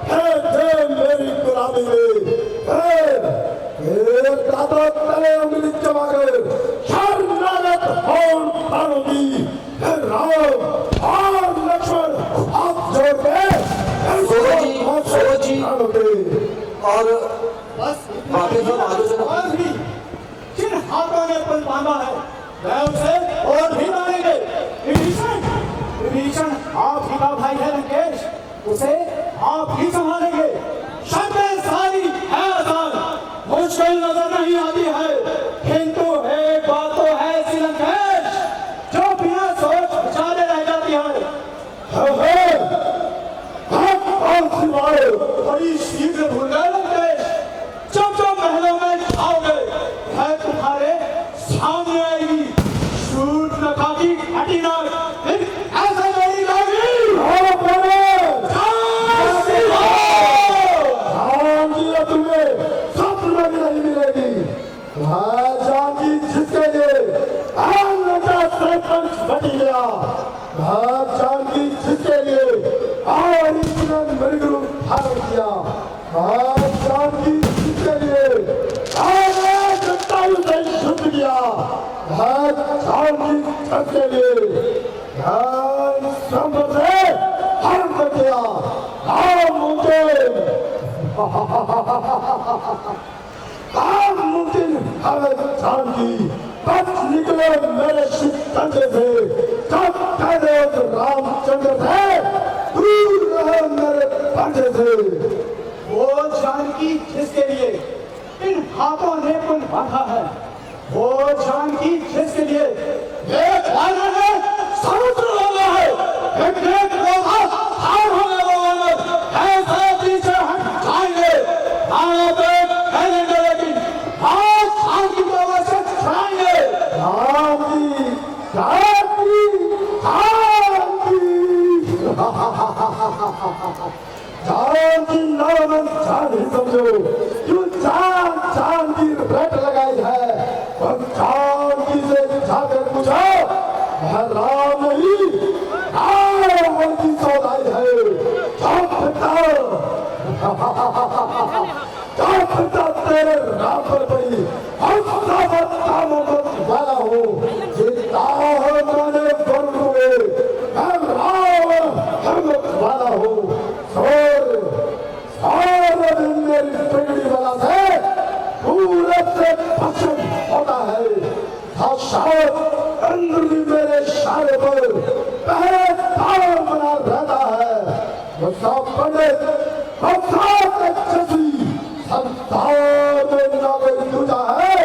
फिर मेरी गुलामी में फिर दादो तले उंगली चबाकर शरणागत होन पानोगी फिर राम और लक्ष्मण हाथ जोड़ के सोची और बाकी सब आलोचना और भी जिन हाथों ने पुल बांधा है वह उसे और भी मारेंगे। विभीषण आप ही का भाई है लंकेश, उसे आप ही संभालेंगे। शर्तें सारी है आसान, मुश्किल नजर नहीं आती है, किंतु एक बात तो है ऐसी लंकेश जो बिना सोच विचारे रह जाती है। बड़ी शीघ्र भूल गए लंकेश, जब जब महलों में आओगे वह तुम्हारे सामने आएगी। शूट नखाती हटी ना फिर ऐसा नहीं लगेगी। तुम्हें स्वप्न में भी नहीं मिलेगी। जानकी जिसके लिए सरपंच बनी गया, जानकी जिसके लिए और इतना मृगरू धारण किया, जानकी जिसके लिए जटायु से शुद्ध किया, जानकी जिसके लिए संभव से हरण कर दिया। मुमकिन हमें जानकी बच निकले मेरे कंधे से, जब कहते हो रामचंद्र से दूर रहे मेरे पंजे से। वो जानकी जिसके लिए इन हाथों ने पुल बांधा है, वो जानकी जिसके लिए एक वानर है समुद्र हो गया है, एक लोहा हार हो गया। वो वानर ऐसे पीछे हट जाएंगे आप कहेंगे, लेकिन आप जानकी को वैसे छुड़ाएंगे। जानकी नाम जान ही समझो, जो जान की भेंट लगाई है, और जानकी से जाकर पूछो राम नहीं रावण की सौदाई है। पिता तेरे राम पर पड़ी वाला हूँ, मैंने वरुण हुए मैं रावण हिम्मत वाला हूँ। सारे दिन मेरी बिगड़ी वाला से पूरब से पश्चिम होता है, साक्षात इंद्र भी मेरे इशारे पर पहरेदार बना रहता है। वो सब पंडित संसार में नागर दूजा है,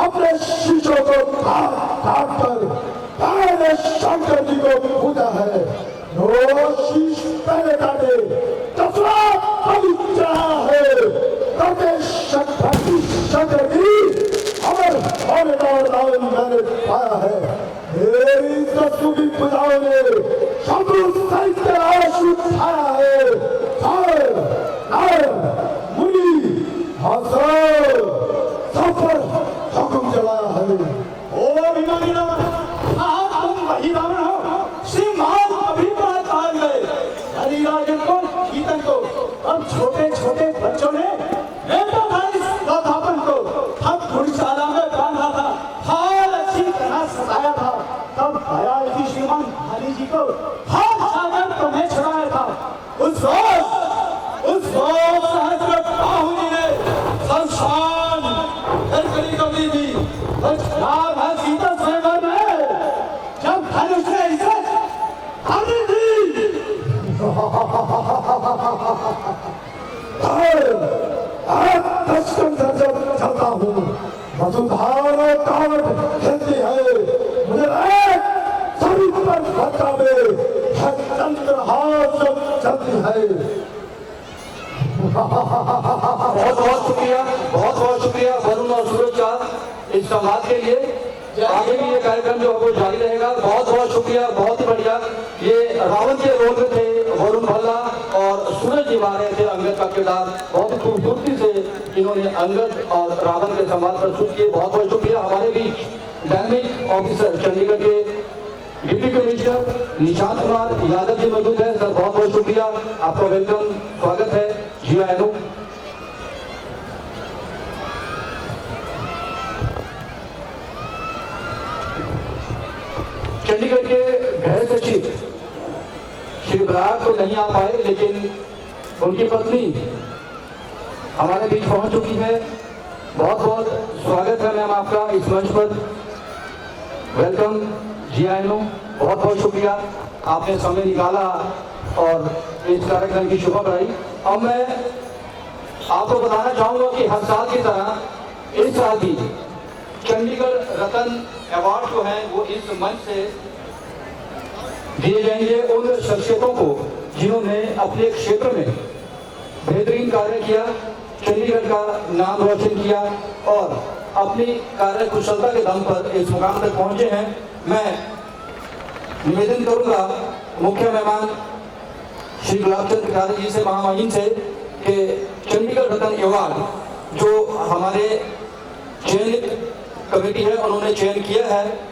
अपने शीशों को काट काट कर पहले शंकर जी को पूजा है। जो शीश पहले काटे दूसरा बलि चढ़ा है, करके शंकर की अमर होने का वरदान मैंने पाया है। मेरी शत्रु की पूजाओं ने शत्रु सहित के आश उठाया है। मुनि सब पर हुक्म चलाया है। ओ अभिमानियों, तुम वही रावण हो, सिंहाल अभी काल गए। हरिराजन को, कीर्तन को, अब छोटे छोटे बच्चों ने को हम घुड़शाला में बांधा था, हाल अच्छी तरह सताया था। तब दयाल जी श्रीमान हरि जी को हाथ सागर तुम्हें छुड़ाया था। उस रोज सहस्त्र बाहु जी ने संसान करकरी को दी थी। राम है सीता स्वयंवर में जब धनुष ने इज्जत हरी थी। जब चलता हूँ वसुधारा काट खेलती है, मुझे सभी पर फटका में चंद्रहास चलती है। बहुत बहुत शुक्रिया वरुण और सूरज का इस संवाद के लिए। आगे भी ये कार्यक्रम जो है जारी रहेगा। बहुत बहुत शुक्रिया, बहुत ही बढ़िया। ये रावण के रोल में थे वरुण भल्ला और सूरज जी मारे थे अंगद का किरदार। बहुत ही खूबसूरती से इन्होंने अंगद और रावण के संवाद प्रस्तुत किए। बहुत बहुत शुक्रिया। हमारे बीच डायनेमिक ऑफिसर चंडीगढ़ के डिप्टी कमिश्नर निशांत कुमार यादव जी मौजूद है। सर बहुत बहुत शुक्रिया, आपका वेलकम, स्वागत है। जी आयनो चंडीगढ़ के गृह सचिव श्री बराग तो नहीं आ पाए, लेकिन उनकी पत्नी हमारे बीच पहुंच चुकी है। बहुत बहुत स्वागत है मैम आपका इस मंच पर, वेलकम। जी आयनो बहुत बहुत शुक्रिया, आपने समय निकाला और इस कार्यक्रम की शोभा बढ़ाई। अब मैं आपको बताना चाहूंगा कि हर साल की तरह इस साल भी चंडीगढ़ रत्न अवार्ड जो है वो इस मंच से दिए जाएंगे उन शख्सियतों को जिन्होंने अपने क्षेत्र में बेहतरीन कार्य किया, चंडीगढ़ का नाम रोशन किया और अपनी कार्य कुशलता के दम पर इस मुकाम तक पहुंचे हैं। मैं निवेदन करूंगा मुख्य मेहमान श्री गुलाबचंद तिवारी जी से, महामहिम से, कि चंडीगढ़ रत्न अवार्ड जो हमारे चयनित कमेटी है उन्होंने चयन किया है।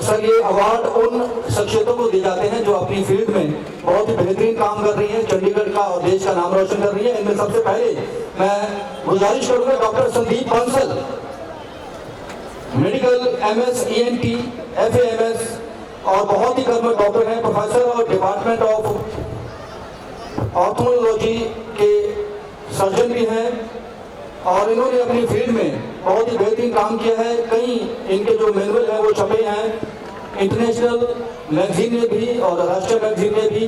सर ये अवार्ड उन शख्सियतों को दिए जाते हैं जो अपनी फील्ड में बहुत ही बेहतरीन काम कर रही है, चंडीगढ़ का और देश का नाम रोशन कर रही है। इनमें सबसे पहले मैं गुजारिश करूंगा doctor Sandeep Bansal, medical MS ENT FAMS और बहुत ही कर्मठ डॉक्टर हैं, प्रोफेसर और डिपार्टमेंट ऑफ ऑर्थोलॉजी के सर्जन भी हैं और इन्होंने अपनी फील्ड में बहुत ही बेहतरीन काम किया है। कई इनके जो मैनुअल हैं वो छपे हैं इंटरनेशनल मैगजीन में भी और राष्ट्रीय मैगजीन में भी।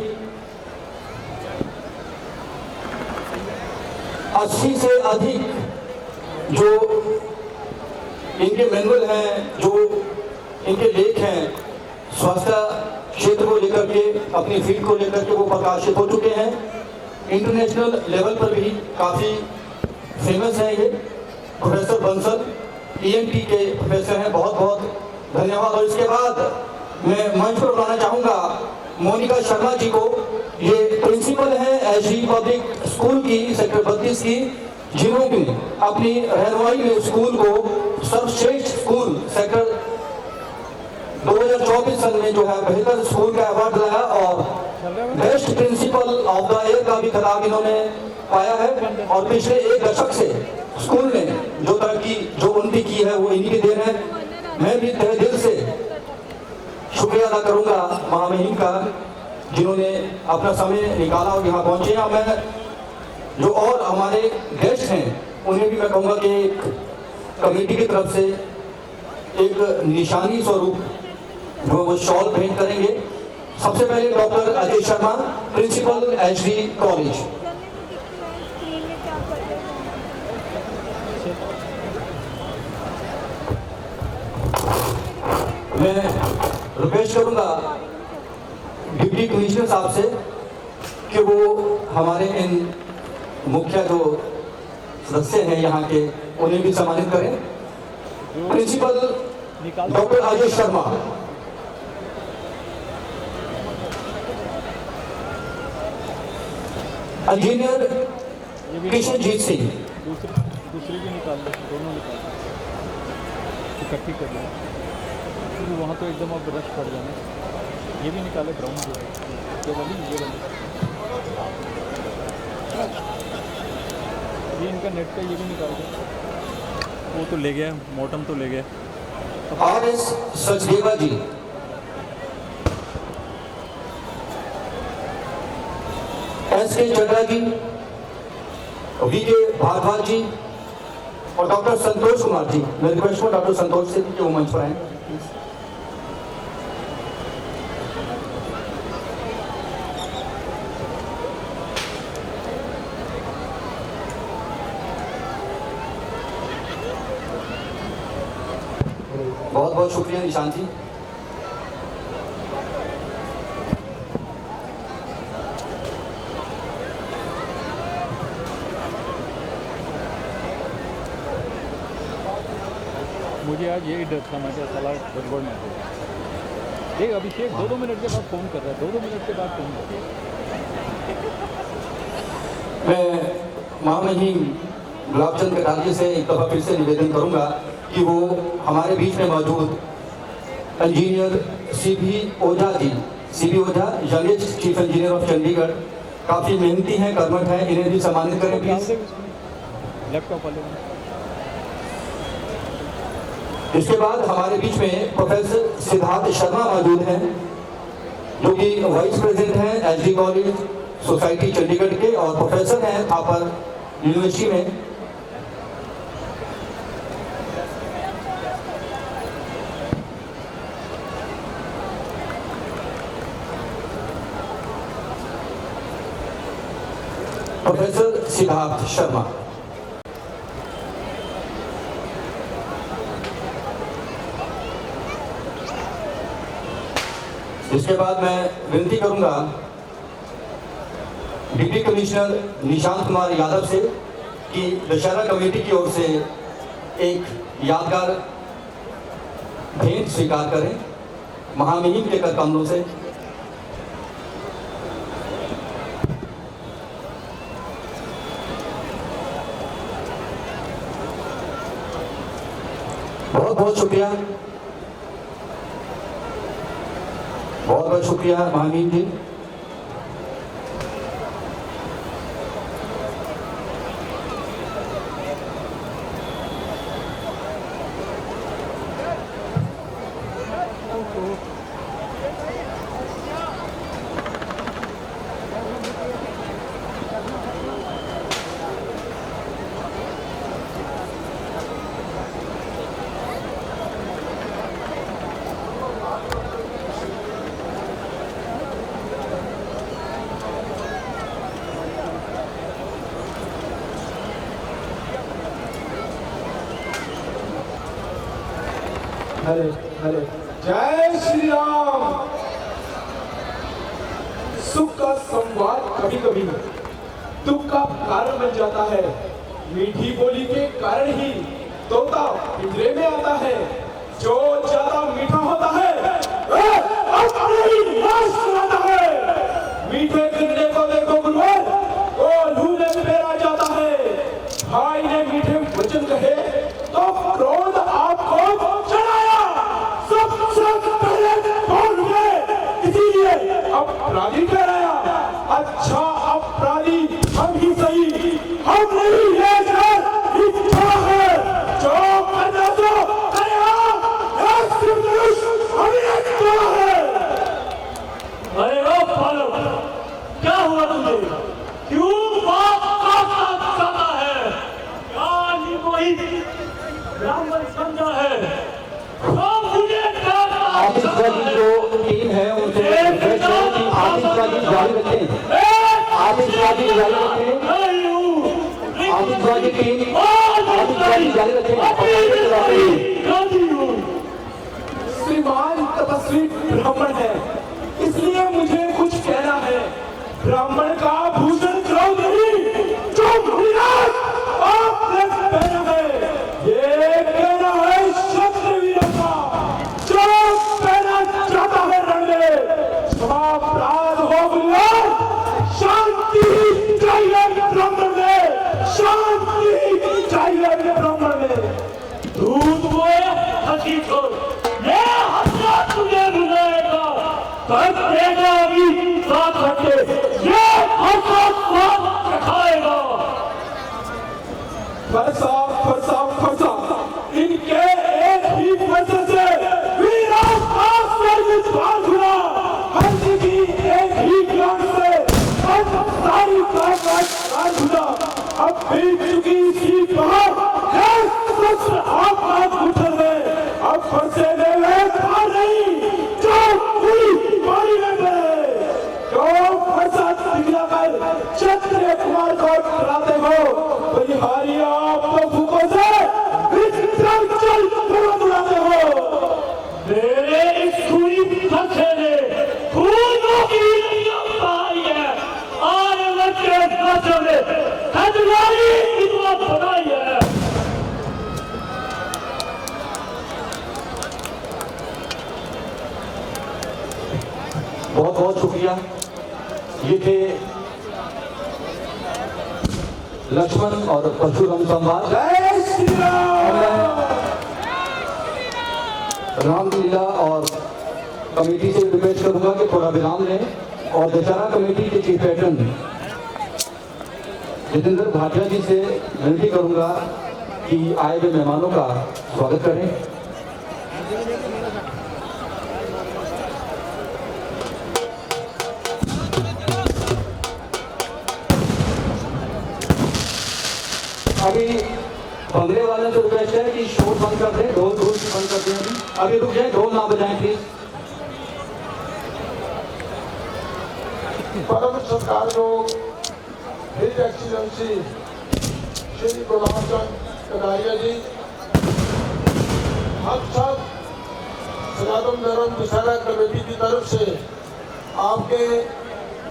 80 से अधिक जो इनके मैनुअल हैं, जो इनके लेख हैं स्वास्थ्य क्षेत्र को लेकर के, अपनी फील्ड को लेकर के वो प्रकाशित हो चुके हैं। इंटरनेशनल लेवल पर भी काफ़ी फेमस है ये प्रोफेसर बंसल, ENT के प्रोफेसर हैं। बहुत बहुत धन्यवाद। और इसके बाद मैं मंच पर बुलाना चाहूँगा मोनिका शर्मा जी को। ये प्रिंसिपल हैं SG पब्लिक स्कूल की सेक्टर 32 की, जिन्होंने अपनी रहनुमाई में स्कूल को सर्वश्रेष्ठ स्कूल सेक्टर 2024 सन में जो है बेहतर स्कूल का अवार्ड दिलाया और best principle of the year का भी खिताब इन्होंने पाया है। और पिछले एक दशक से स्कूल ने जो तरक्की जो उन्नति की है वो इन्हीं की देन है। मैं भी तहे दिल से शुक्रिया अदा करूंगा महामहिम का, जिन्होंने अपना समय निकाला और यहाँ पहुंचे हैं। मैं जो और हमारे गेस्ट हैं उन्हें भी मैं कहूँगा कि एक कमेटी की तरफ से एक निशानी स्वरूप वो शॉल भेंट करेंगे। सबसे पहले doctor Ajay Sharma, principal HD college. मैं रिक्वेस्ट करूंगा डिप्टी कमिश्नर साहब से कि वो हमारे इन मुख्य जो सदस्य हैं यहाँ के उन्हें भी सम्मानित करें। Principal doctor Ajay Sharma, engineer Krishanjit Singh, दूसरी भी निकाल लो, दोनों निकाल लो, इकट्ठी कर लो, क्योंकि वहाँ तो एकदम अब रश पड़ जाना। ये भी निकाले ब्राउन जो है, ये वाली ये इनका नेट का ये भी निकाल दो। वो तो ले गया, मोटम तो ले गया। RS सचदेवा जी, SK चड्डा जी, VK भारद्वाज जी और डॉक्टर संतोष कुमार जी। मैं रिक्वेस्ट करूं डॉक्टर संतोष से कि वो मंच पर आए। बहुत बहुत शुक्रिया निशांत जी। मुझे आज यही डर था, मैं सलाह गड़बड़ में हो। देख अभिषेक 2-2 मिनट के बाद फ़ोन कर रहा है, 2-2 मिनट के बाद फ़ोन कर रहा है। मैं महामहिम गुलाबचंद कटारिया से एक दफ़ा फिर से निवेदन करूंगा कि वो हमारे बीच में मौजूद engineer CB Ojha ji, CB Ojha youngest chief engineer of Chandigarh, काफ़ी मेहनती हैं, कर्मठ हैं, इन्हें भी सम्मानित करें प्लीज। लैपटॉप वाले इसके बाद हमारे बीच में प्रोफेसर सिद्धार्थ शर्मा मौजूद हैं, जो कि वाइस प्रेसिडेंट हैं HD कॉलेज सोसाइटी चंडीगढ़ के और प्रोफेसर हैं थापर यूनिवर्सिटी में। प्रोफेसर सिद्धार्थ शर्मा। इसके बाद मैं विनती करूंगा डिप्टी कमिश्नर निशांत कुमार यादव से कि दशहरा कमेटी की ओर से एक यादगार भेंट स्वीकार करें महामहिम के कर कमलों से। बहुत बहुत शुक्रिया, बहुत बहुत शुक्रिया महामहिम जी। हरे हरे जय श्री राम। सुख का संवाद कभी कभी दुख का कारण बन जाता है। मीठी बोली के कारण ही तोता पिंजरे में आता है। जो ज्यादा मीठा होता है वह अपने ही नाश कराता है। मीठे गन्ने को देखो गुरुवर, वो लूले में बेरा जाता है। भाई ने मीठे वचन कहे तो क्रोध आपको चढ़ाया। सब पहले कौन हुए, इसीलिए अपराधी ठहराया। अच्छा अपराधी हम ही सही, हम नहीं ये इच्छा है। जो करना तो करेगा, है। अरे ओ बालक, क्या हुआ तुझे? क्यों बाप का साथ खाता है? क्या ये वही ब्राह्मण समझा है? जारी रखें। आतिशबाजी जारी रखें। आतिशबाजी की आतिशबाजी जारी रखें। श्रीमान तपस्वी ब्राह्मण है, इसलिए मुझे कुछ कहना है। ब्राह्मण का भूषण क्रोध नहीं, जो भूमिराज आपने पहना है, ये कहना है क्षत्रियों का, जो पहना जाता है रण में। समाप्राध हो गया, शांति चाहिए ब्राह्मण में, शांति चाहिए ब्राह्मण में। दूध वो हंसी छोड़, ये हंसा तुझे रुलाएगा, कर देगा अभी साथ रखे, ये हंसा स्वाद चखाएगा। फरसा फरसा फरसा, इनके एक ही फरसे से वीरान आसमान में ज्वार हुआ। हंसी की एक ही ज्ञान से अब सारी काट हुआ। अब भी चुकी सी बात है, शस्त्र आप उठल में। अब फरसे ले ले था नहीं, जो पूरी पानी में गए, जो फरसा दिखला कर क्षत्रिय कुमार को डराते हो, बलिहारी आप तो भूखों से विक्रम चल उड़ाते हो। मेरे इस खूनी फंसे ने खूनों की नदियां बहाई है, आने लगे नजर ने हजवारी इतना बनाई है। बहुत बहुत शुक्रिया। ये थे लक्ष्मण और परशुराम संवाद। जय श्री राम। रामलीला और कमेटी से रिक्वेस्ट करूंगा कि थोड़ा विराम लें और दशहरा कमेटी के चीफ पैटर्न जितेंद्र भाटिया जी से विनती करूंगा कि आए हुए मेहमानों का स्वागत करें। अभी बंगले वालों से रिक्वेस्ट है कि शोर बंद कर दें, ढोल बंद कर दें। अभी रुक जाए, ढोल ना बजाएं प्लीज। परम सरकार लोग हिज एक्सीलेंसी श्री गुलाब चंद कटारिया जी, हम सब सनातन धर्म दशहरा कमेटी की तरफ से आपके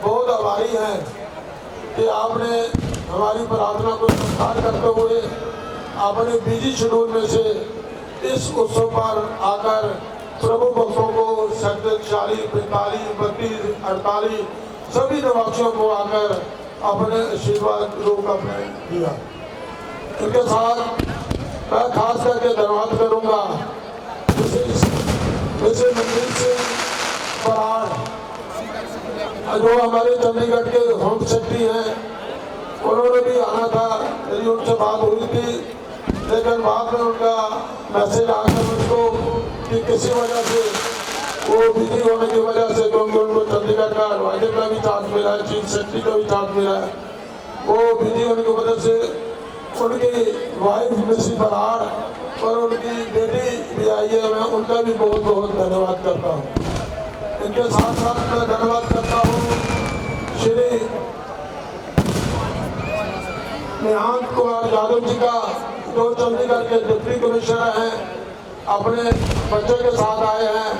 बहुत आभारी हैं कि आपने हमारी प्रार्थना को स्वीकार करते हुए अपने बिजी शेड्यूल में से इस उत्सव पर आकर प्रभु भक्तों को 40, 45, 32, 48 सभी निवासियों को आकर अपने आशीर्वाद रूप अपने दिया। इनके साथ मैं खास करके धन्यवाद करूंगा जैसे मंदिर से फरार जो हमारे चंडीगढ़ के होम सेक्रेटरी हैं, उन्होंने भी आना था, मेरी उनसे बात हुई थी, लेकिन बाद में उनका मैसेज आकर मुझको कि किसी वजह से वो बिजी होने की वजह से, क्योंकि उनको चंडीगढ़ का एडवाइजर का भी चार्ज मिला है, चीफ सेक्रेटरी का भी चार्ज मिला है, वो बिजी होने की वजह से उनकी वाइफ मिसी फरार और उनकी बेटी भी आई है, मैं उनका भी बहुत बहुत धन्यवाद करता हूँ। इनके साथ साथ मैं धन्यवाद करता हूँ श्री निहांत कुमार यादव जी का, जो चंडीगढ़ के डिप्टी कमिश्नर हैं, अपने बच्चे के साथ आए हैं,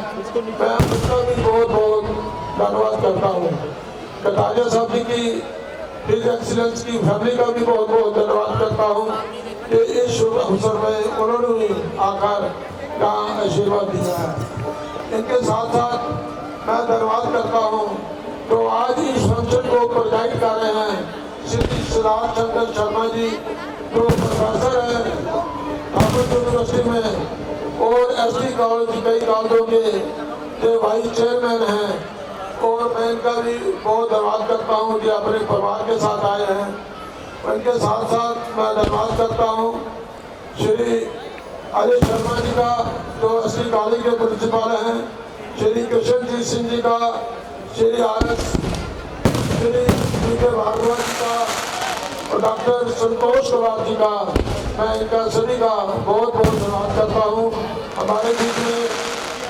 मैं उनका भी बहुत बहुत धन्यवाद करता हूँ। कटारिया साहब जी की हिज एक्सीलेंस की फैमिली का भी बहुत बहुत धन्यवाद करता हूँ कि इस शुभ अवसर में उन्होंने भी आकर का आशीर्वाद दिया है। इनके साथ साथ मैं धन्यवाद करता हूँ तो आज इस फंक्शन को प्रोजाइड कर रहे हैं श्री सिद्धार्थ शंकर शर्मा जी, जो प्रोफेसर हैं हार्वर्ड यूनिवर्सिटी में और एसटी कॉलेज कई कॉलेजों के वाइस चेयरमैन हैं, और मैं इनका भी बहुत धन्यवाद करता हूँ कि अपने परिवार के साथ आए हैं। इनके साथ साथ मैं धन्यवाद करता हूँ श्री अजय शर्मा जी का, जो एसटी कॉलेज के प्रिंसिपल हैं, श्री कृष्णजीत सिंह जी का, श्री आरएस श्री पीके भार्गव जी का और डॉक्टर संतोष कुमार जी का, मैं इनका सभी का बहुत बहुत धन्यवाद करता हूँ। हमारे बीच में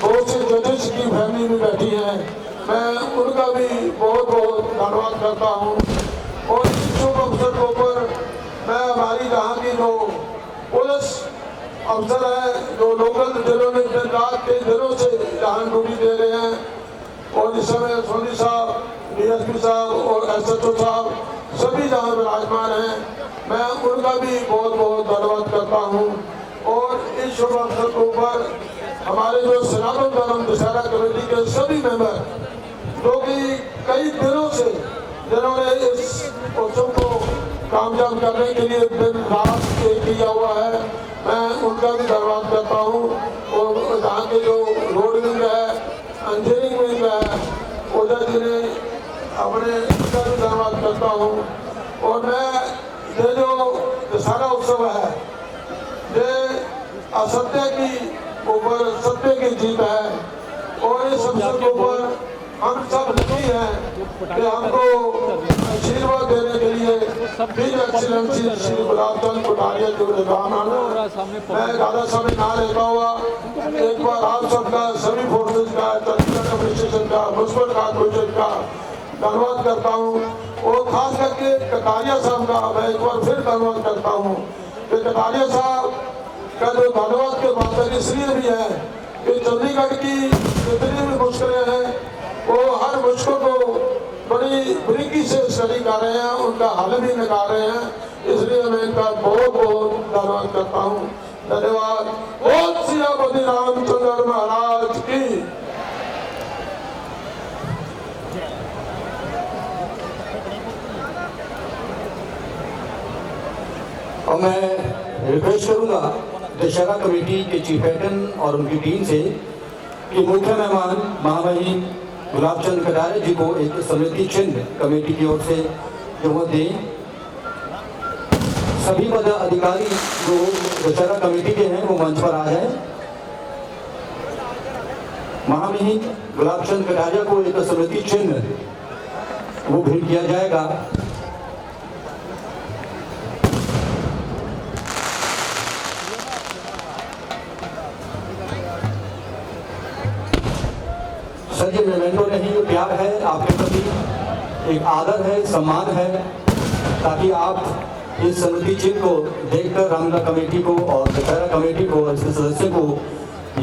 बहुत से जजेस की फैमिली भी बैठी हैं, मैं उनका भी बहुत बहुत धन्यवाद करता हूँ। और इस शुभ अवसर के ऊपर मैं हमारी जहाँ की जो पुलिस अफसर है, जो लोकल जिलों में दिन रात के दिनों से जहाँ ड्यूटी दे रहे हैं, और इस समय सोनी साहब, डीएसपी साहब और एसएचओ साहब सभी जहाँ विराजमान हैं, मैं उनका भी बहुत बहुत धन्यवाद करता हूँ। और इस शुभ अवसर के ऊपर हमारे जो सनातन धर्म दशहरा कमेटी के सभी मेंबर, जो कि कई दिनों से जिन्होंने इस उत्सव को कामयाब करने के लिए दिन रात एक किया हुआ है, मैं उनका भी धन्यवाद करता हूँ। और जहाँ के जो रोड विंग है, इंजीनियरिंग विंग है, ओझा जी ने अपने उनका भी धन्यवाद करता हूँ। और मैं ये जो दशहरा उत्सव है, ये असत्य की ऊपर सत्य की जीत है। और इस अवसर के ऊपर हम सब लगी हैं कि हमको आशीर्वाद देने के लिए हिज एक्सीलेंसी श्री गुलाबचंद कटारिया जी विराजमान हैं। मैं ज़्यादा समय ना लेता हुआ एक बार आप सबका, सभी फोर्सेज का, चंडीगढ़ एडमिनिस्ट्रेशन का, म्यूनसिपल कॉर्पोरेशन का धन्यवाद करता हूँ। और खास करके कटारिया साहब का मैं एक बार फिर धन्यवाद करता हूँ कि कटारिया साहब का जो धन्यवाद के बात इसलिए भी है कि चंडीगढ़ की जितनी भी मुश्किलें हैं, वो हर मुश्किल को बड़ी बारीकी से स्टडी कर रहे हैं, उनका हल भी निकाल रहे हैं। इसलिए मैं इनका बहुत बहुत धन्यवाद करता हूँ। धन्यवाद। बोल सियापति रामचंद्र महाराज की। और मैं रिक्वेस्ट करूंगा दशहरा कमेटी के चीफ एडन और उनकी टीम से कि मुख्य मेहमान महामहिम गुलाबचंद कटारिया जी को एक स्मृति चिन्ह कमेटी की ओर से जो वो दें। सभी पदाधिकारी जो दशहरा कमेटी के हैं वो मंच पर आ जाएं। महामहिम गुलाबचंद कटारिया को एक स्मृति चिन्ह वो भेंट किया जाएगा। सर ये मेमेंटो नहीं, ये प्यार है आपके प्रति, एक आदर है, सम्मान है, ताकि आप इस स्मृति चिन्ह को देखकर रामलीला कमेटी को और दशहरा कमेटी को और इसके सदस्यों को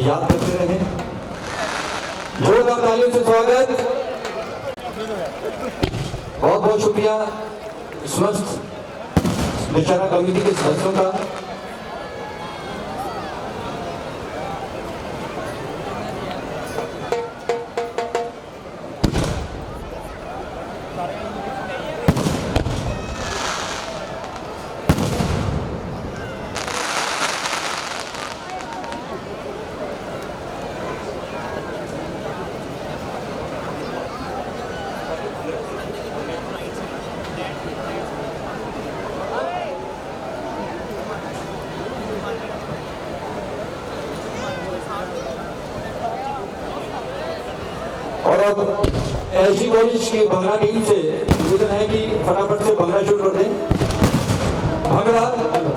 याद करते रहें। जोरदार तालियों से स्वागत। बहुत बहुत शुक्रिया समस्त दशहरा कमेटी के सदस्यों का। और अब एसजी कॉलेज की भंगड़ा टीम से निवेदन है कि फटाफट से भंगड़ा शुरू कर दें। Bhangra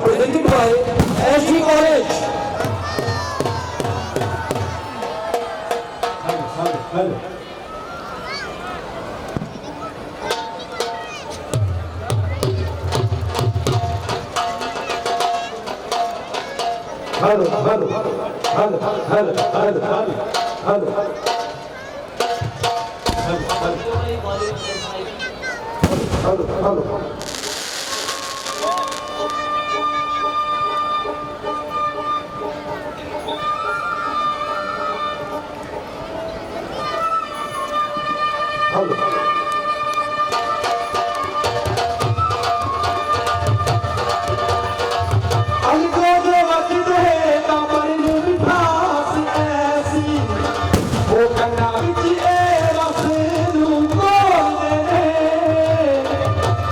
presented by SG college. Hello hello hello hello hello hello hello hello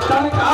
तड़का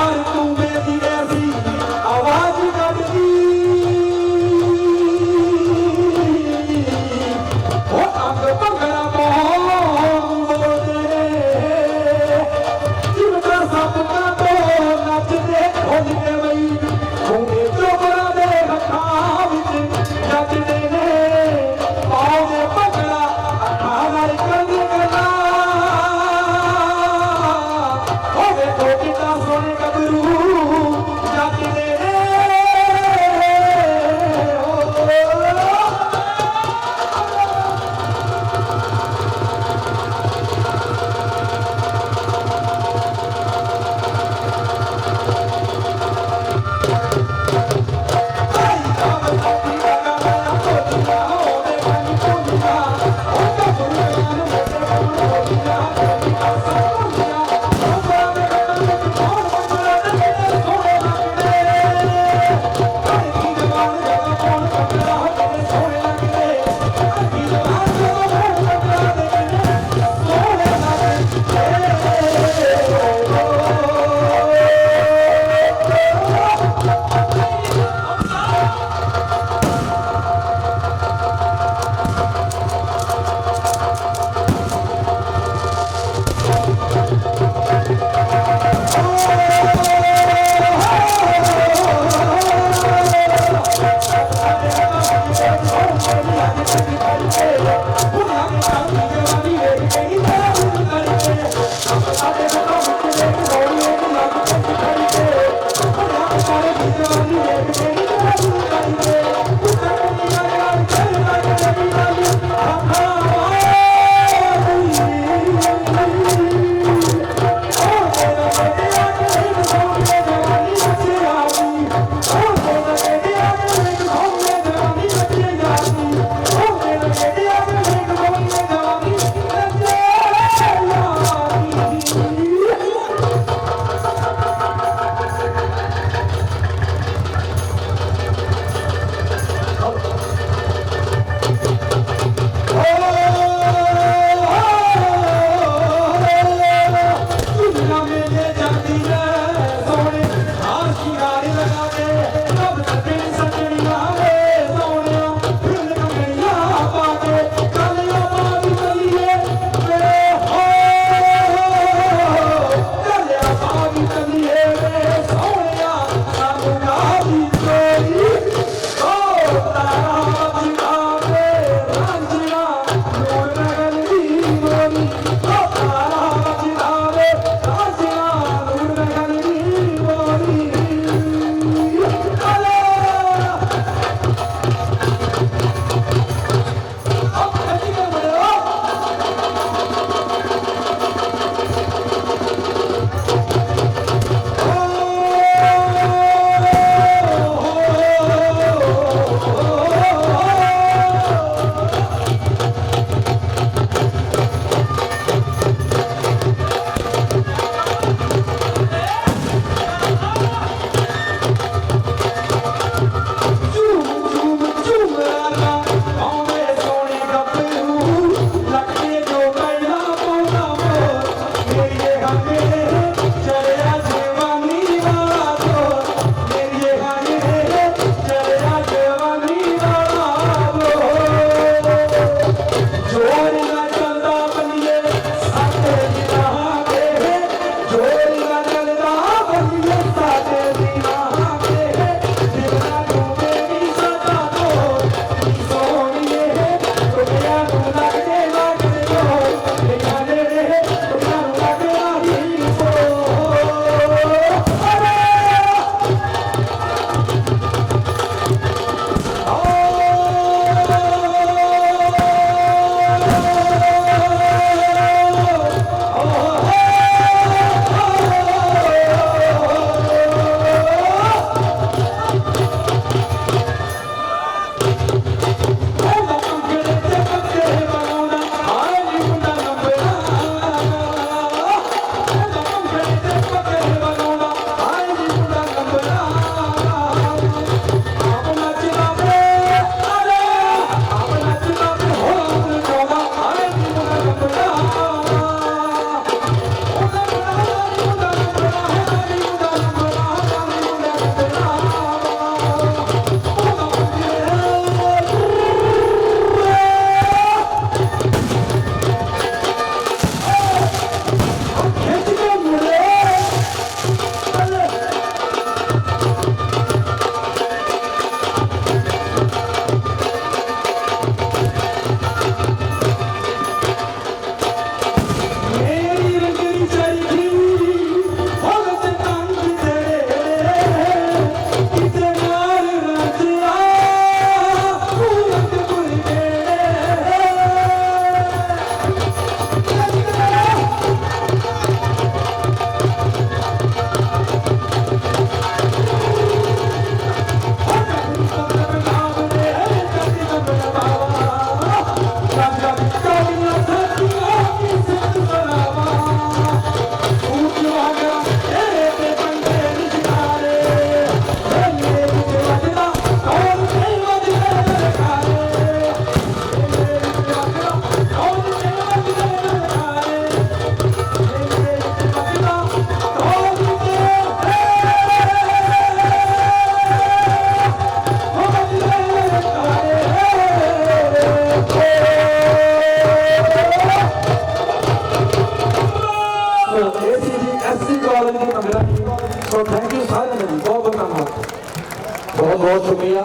बहुत बहुत शुक्रिया,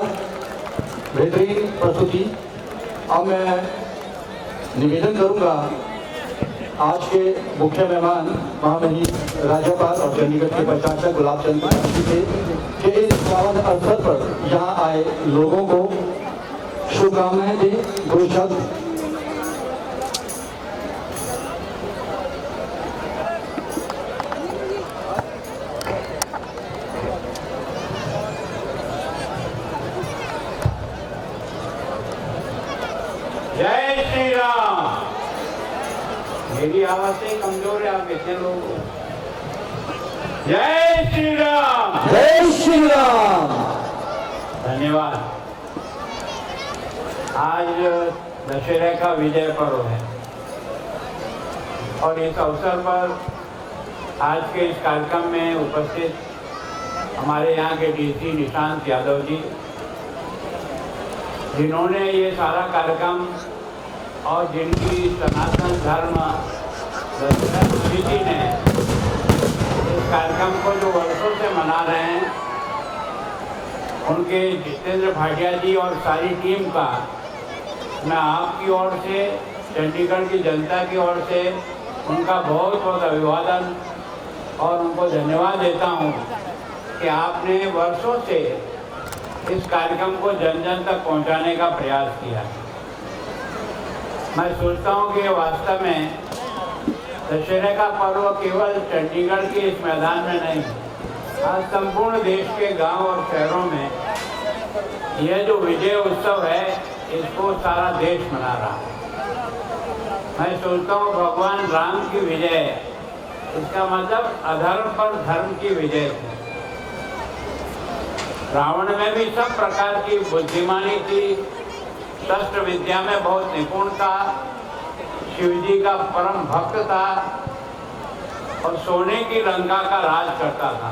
बेहतरीन प्रस्तुति। अब मैं निवेदन करूंगा आज के मुख्य मेहमान महामहिम राज्यपाल और चंडीगढ़ के प्रशासक गुलाब चंद से कि इस पावन अवसर पर यहाँ आए लोगों को शुभकामनाएं दें, दो शब्द। जय श्री राम। मेरी आवाज से कमजोर है, आप कितने लोग हो? जय श्री राम। जय श्री राम। धन्यवाद। आज दशहरे का विजय पर्व है और इस अवसर पर आज के इस कार्यक्रम में उपस्थित हमारे यहाँ के डीसी निशांत यादव जी, जिन्होंने ये सारा कार्यक्रम और जिनकी सनातन धर्म समिति ने इस कार्यक्रम को जो वर्षों से मना रहे हैं, उनके जितेंद्र भाटिया जी और सारी टीम का मैं आपकी ओर से, चंडीगढ़ की जनता की ओर से उनका बहुत बहुत अभिवादन और उनको धन्यवाद देता हूँ कि आपने वर्षों से इस कार्यक्रम को जन जन तक पहुंचाने का प्रयास किया। मैं सोचता हूं कि वास्तव में दशहरे का पर्व केवल चंडीगढ़ के इस मैदान में नहीं, आज संपूर्ण देश के गांव और शहरों में यह जो विजय उत्सव है, इसको सारा देश मना रहा है। मैं सोचता हूँ भगवान राम की विजय, इसका मतलब अधर्म पर धर्म की विजय थी। रावण में भी सब प्रकार की बुद्धिमानी थी, शस्त्र विद्या में बहुत निपुण था, शिव जी का परम भक्त था और सोने की लंका का राज करता था।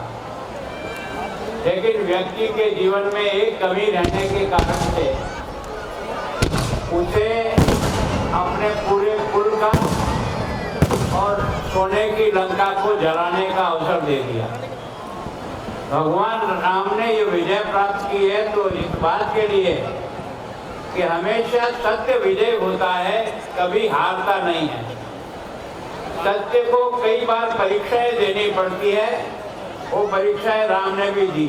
लेकिन व्यक्ति के जीवन में एक कमी रहने के कारण से उसे अपने पूरे कुल का और सोने की लंका को जलाने का अवसर दे दिया। भगवान राम ने ये विजय प्राप्त की है तो इस बात के लिए कि हमेशा सत्य विजय होता है, कभी हारता नहीं है। सत्य को कई बार परीक्षाएं देनी पड़ती है, वो परीक्षाएं राम ने भी दी,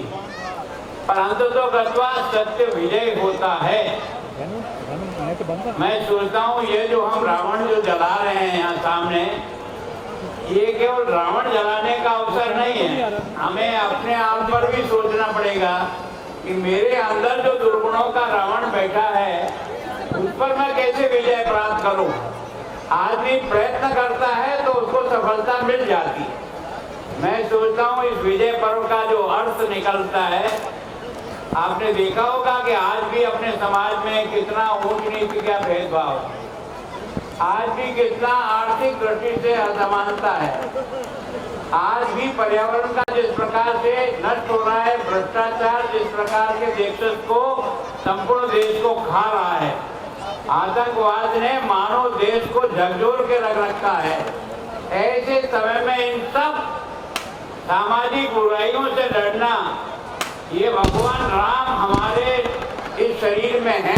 पर अंततोगत्वा सत्य विजय होता है। मैं सोचता हूँ ये जो हम रावण जो जला रहे हैं यहाँ सामने, ये केवल रावण जलाने का अवसर नहीं है। हमें अपने आप पर भी सोचना पड़ेगा कि मेरे अंदर जो दुर्गुणों का रावण बैठा है, उस पर मैं कैसे विजय प्राप्त करूं। आदमी प्रयत्न करता है तो उसको सफलता मिल जाती है। मैं सोचता हूं इस विजय पर्व का जो अर्थ निकलता है, आपने देखा होगा कि आज भी अपने समाज में कितना ऊंच नीच का भेदभाव, आज भी कितना आर्थिक दृष्टि से असमानता है, आज भी पर्यावरण का जिस प्रकार से नष्ट हो रहा है, भ्रष्टाचार जिस प्रकार के देश को संपूर्ण देश को खा रहा है, आतंकवाद ने मानव देश को झकझोर के रख रखा है। ऐसे समय में इन सब सामाजिक बुराइयों से लड़ना, ये भगवान राम हमारे इस शरीर में है।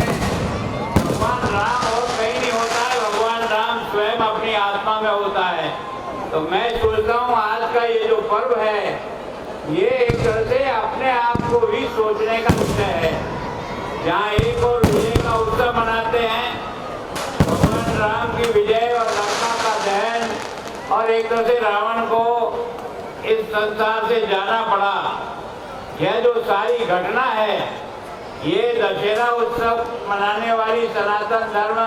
भगवान राम और कहीं नहीं होता है, भगवान राम स्वयं अपनी आत्मा में होता है। तो मैं सोचता हूँ आज का ये जो पर्व है, ये एक तरह से अपने आप को भी सोचने का विषय है। जहाँ एक और विजय का उत्सव मनाते हैं, भगवान राम की विजय और लंका का दहन, और एक तरह से रावण को इस संसार से जाना पड़ा, यह जो सारी घटना है, ये दशहरा उत्सव मनाने वाली सनातन धर्म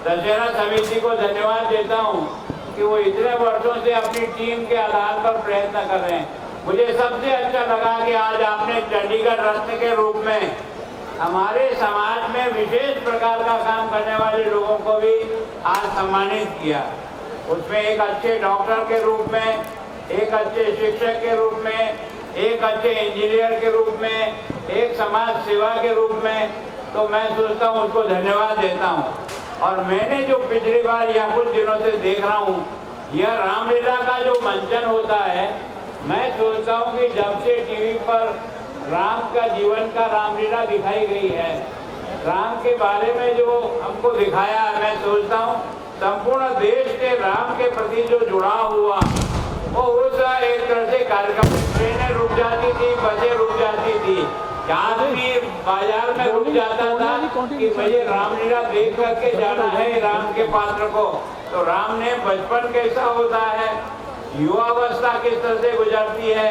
दशहरा समिति को धन्यवाद देता हूँ कि वो इतने वर्षों से अपनी टीम के आधार पर प्रयत्न कर रहे हैं। मुझे सबसे अच्छा लगा कि आज आपने चंडीगढ़ रत्न के रूप में हमारे समाज में विशेष प्रकार का काम करने वाले लोगों को भी आज सम्मानित किया। उसमें एक अच्छे डॉक्टर के रूप में, एक अच्छे शिक्षक के रूप में, एक अच्छे इंजीनियर के रूप में, एक समाज सेवा के रूप में। तो मैं सोचता हूँ उसको धन्यवाद देता हूँ। और मैंने जो पिछली बार या कुछ दिनों से देख रहा हूँ, यह रामलीला का जो मंचन होता है, मैं सोचता हूँ कि जब से टीवी पर राम का जीवन का रामलीला दिखाई गई है, राम के बारे में जो हमको दिखाया है, मैं सोचता हूँ संपूर्ण देश के राम के प्रति जो जुड़ाव हुआ, वो उस एक तरह से कार्यक्रम, ट्रेनें रुक जाती थी, बसें रुक जाती थी, आदमी बाजार में रुक जाता था कि मुझे रामलीला देख करके जाना है राम के पात्र को। तो राम ने बचपन कैसा होता है, युवावस्था किस तरह से गुजरती है,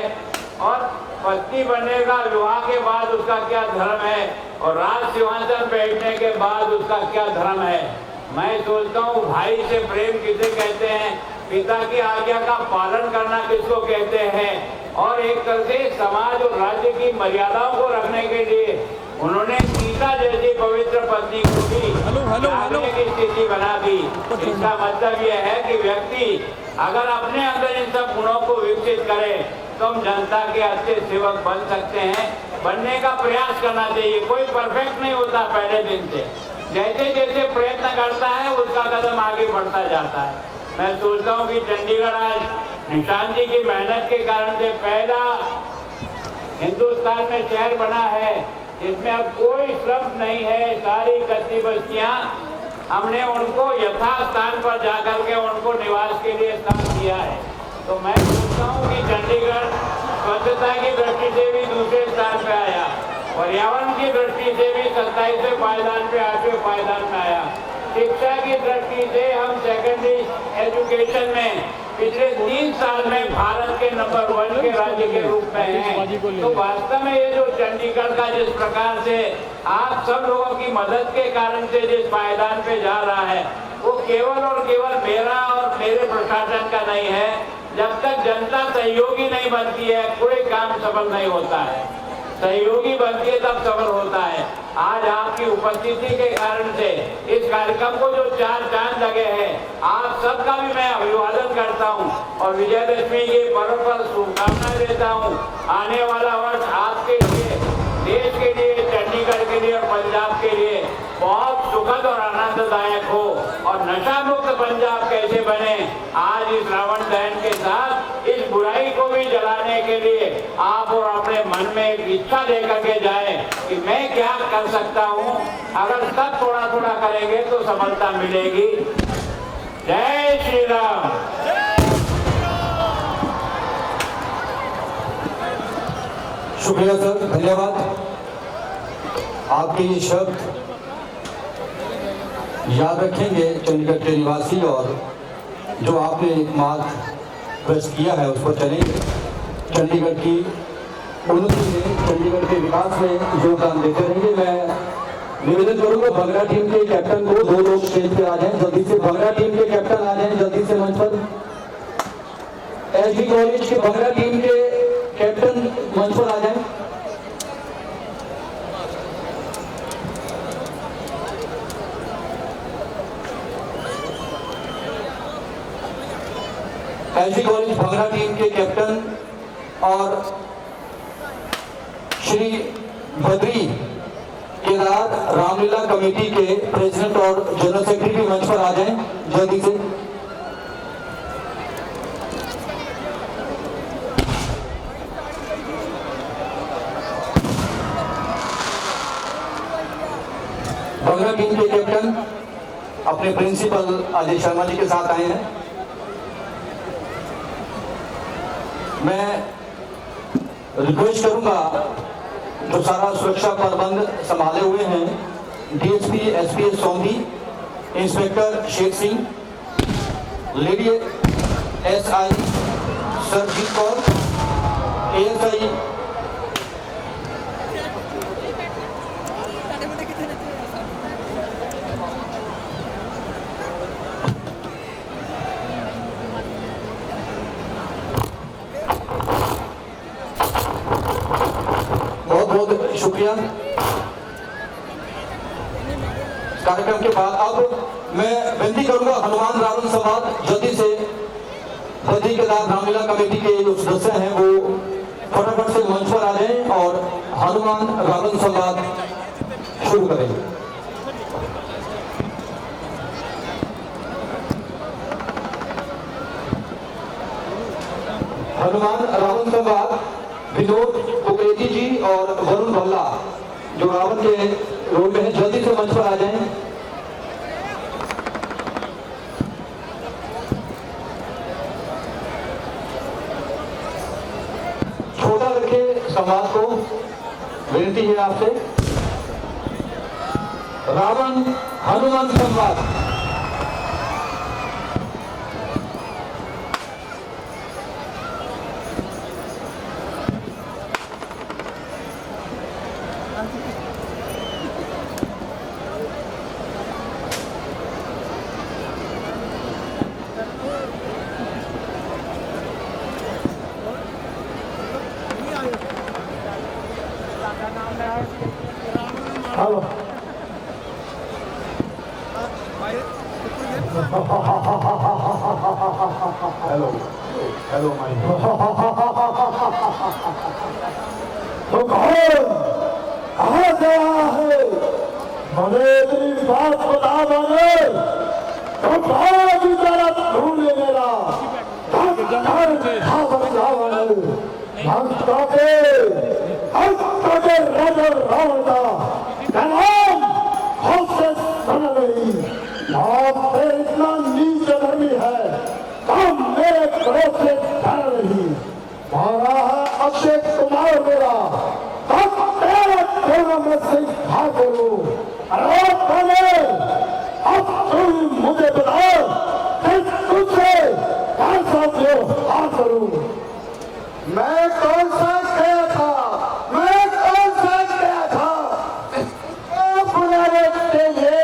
और पत्नी बनने का विवाह के बाद उसका क्या धर्म है, और राज सिंहासन बैठने के बाद उसका क्या धर्म है। मैं सोचता हूँ भाई से प्रेम किसे कहते हैं, पिता की आज्ञा का पालन करना किसको कहते हैं, और एक तरह से समाज और राज्य की मर्यादाओं को रखने के लिए उन्होंने सीता जैसी पवित्र पत्नी को भी त्यागने की स्थिति बना दी। इसका मतलब यह है कि व्यक्ति अगर अपने अंदर इन सब गुणों को विकसित करे तो हम जनता के अच्छे सेवक बन सकते हैं। बनने का प्रयास करना चाहिए। कोई परफेक्ट नहीं होता पहले दिन से, जैसे जैसे प्रयत्न करता है उसका कदम आगे बढ़ता जाता है। मैं सोचता हूँ कि चंडीगढ़ आज निशांत जी की मेहनत के कारण से पहला हिंदुस्तान में शहर बना है जिसमें अब कोई श्रम नहीं है। सारी कच्ची बस्तियां हमने उनको यथास्थान पर जाकर के उनको निवास के लिए स्थान दिया है। तो मैं सोचता हूँ कि चंडीगढ़ स्वच्छता की दृष्टि से भी दूसरे स्थान पे आया, पर्यावरण की दृष्टि से भी 27वें पायदान पे 8वें पायदान में आया, शिक्षा की दृष्टि से हम सेकेंडरी एजुकेशन में पिछले 3 साल में भारत के नंबर 1 के राज्य के रूप में हैं। तो वास्तव में ये जो चंडीगढ़ का जिस प्रकार से आप सब लोगों की मदद के कारण से जिस पायदान पे जा रहा है वो केवल और केवल मेरा और मेरे प्रशासन का नहीं है। जब तक जनता सहयोगी नहीं बनती है कोई काम सफल नहीं होता है। सहयोगी बनती है तब सफल होता है। आज आपकी उपस्थिति के कारण से इस कार्यक्रम को जो 4 चांद लगे हैं, आप सबका भी मैं अभिवादन करता हूं और विजयदशमी के पर्व पर शुभकामनाएं देता हूं। आने वाला वर्ष आपके लिए, देश के लिए, चंडीगढ़ के लिए और पंजाब के लिए बहुत सुखद और आनंददायक हो। और नशा मुक्त पंजाब कैसे बने, आज इस रावण दहन के साथ इस बुराई को भी जलाने के लिए आप और अपने मन में एक इच्छा लेकर के जाए कि मैं क्या कर सकता हूँ। अगर सब थोड़ा थोड़ा करेंगे तो सफलता मिलेगी। जय श्री राम। शुक्रिया सर, धन्यवाद। आपके ये शब्द याद रखेंगे चंडीगढ़ के निवासी, और जो आपने एक मार्ग प्रस्तुत किया है उस पर चलेंगे। चंडीगढ़ की उन्नति में, चंडीगढ़ के विकास में योगदान देते रहेंगे। मैं निवेदन करूंगा भंगड़ा टीम के कैप्टन को, 2 लोग स्टेज पे आ जाएं जल्दी से। भंगड़ा टीम के कैप्टन आ जाएं जल्दी से मंच पर। एसबी कॉलेज के भंगड़ा टीम के कैप्टन मंच पर आ जाएं। एसबी कॉलेज भंगड़ा टीम के कैप्टन और श्री बद्री केदार रामलीला कमेटी के प्रेसिडेंट और जनरल सेक्रेटरी मंच पर आ जाएं जल्दी से। भंगड़ा टीम के कैप्टन अपने प्रिंसिपल अजय शर्मा जी के साथ आए हैं। मैं रिक्वेस्ट करूंगा जो सारा सुरक्षा प्रबंध संभाले हुए हैं, DSP SPS Sondhi, inspector Sheikh Singh, lady SI Sarjit Kaur, ASI बहुत शुक्रिया। कार्यक्रम के बाद अब मैं विनती करूंगा हनुमान रावण संवाद जल्दी से बद्री केदार रामलीला कमेटी के जो सदस्य हैं वो फटाफट से मंच पर आ जाएं और हनुमान रावण संवाद शुरू करें। हनुमान रावण संवाद विनोद कुकरेजी जी और वरुण भल्ला जो रावण के रोल में है जल्दी से मंच पर आ जाएं। छोटा रखे संवाद को, विनती है आपसे। रावण हनुमान संवाद। हेलो हेलो हेलो माई तो कौन कहाँ गया है? मैंने इतनी बात बता मैंने तो कौन की तरफ ढूंढे मेरा रावण का नाम से सुन रही आप इतना नीच धर्मी है काम मेरे क्रोध से डर रही मारा है अक्षय कुमार मेरा तब तेरे दोनों में से खा करूं अरे अब तुम मुझे बताओ कि तुझसे कौन सा व्यवहार करूं? मैं कौन सा गया था? मैं कौन सा गया था? बुलाने के लिए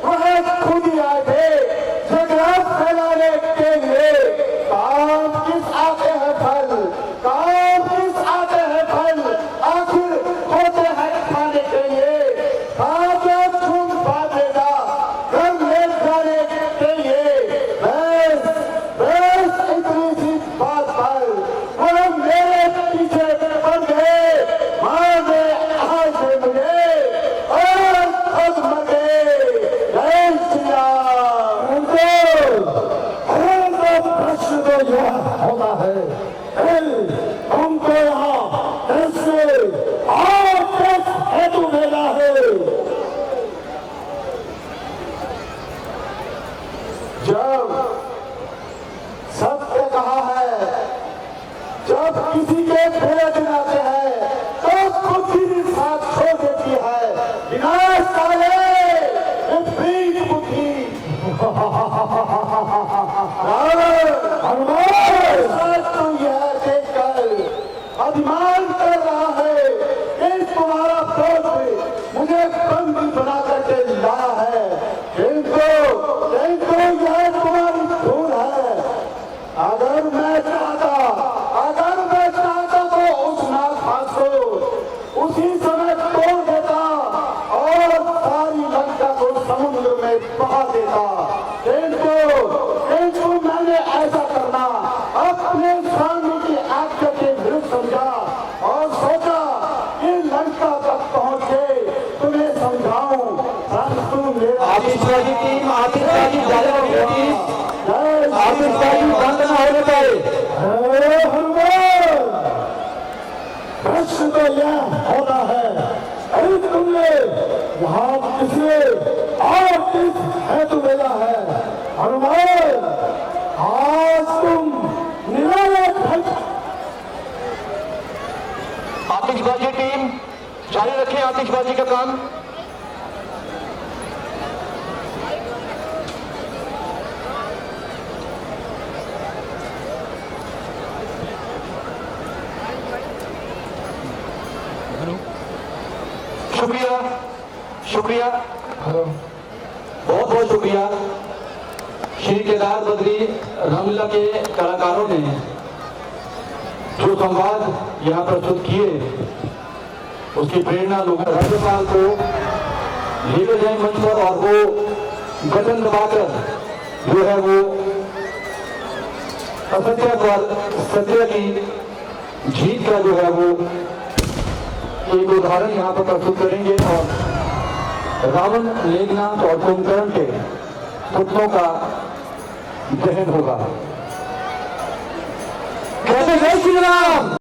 वह खुद ही आ गए झगड़ा फैलाने के लिए। काम किस आते हैं फल? काम किस आते हैं फल? आखिर होते हैं खाने के लिए। खाजा झूम बांधेगा घर ले जाने के लिए। बस बस इतनी सी बात पर वो मेरे पीछे पड़ गए। मार दे आज मुझे और खुद मर गए। जय श्री राम। प्रश्न तो यह होता है हमको यहाँ कैसे और किस हेतु भेजा है? जब सत्य कहा है, जब किसी के भेद आते हैं तो खुद ही साथ छोड़ देती है। विनाश काले विपरीत बुद्धि। तो यह देखकर अभिमान कर रहा है कि तुम्हारा दोस्त मुझे बंदी बना करके लाया है, किंतु यह तुम्हारी भूल है। अगर मैं चाहता तो उस नागपाश को उसी समय तोड़ देता और सारी लंका को समुद्र में बहा देता, किंतु मैंने ऐसा करना अपने स्वामी की आज्ञा के विरुद्ध समझा और सोचा कि लंका तक पहुंच के तुम्हें समझाऊं, परंतु मेरा आतिशबाजी टीम, आतिशबाजी जारी रखिए। आतिशबाजी बंद न होने पाए। प्रश्न तो यह होता है अरे तुमने यहाँ किसने और किस हेतु भेजा है? हनुमान आज तुम निराला आतिशबाजी टीम जारी रखें आतिशबाजी का काम। शुक्रिया शुक्रिया बहुत बहुत शुक्रिया श्री केदार बद्री रामलीला के कलाकारों ने जो संवाद यहाँ प्रस्तुत किए उसकी प्रेरणा लोगों राज्यपाल को लेकर जाए मंच पर और वो बटन दबाकर जो है वो असत्य पर सत्य की जीत का जो है वो एक उदाहरण यहाँ पर प्रस्तुत करेंगे और रावण, मेघनाथ और कुंभकर्ण के पुतलों का दहन होगा। जय श्री राम।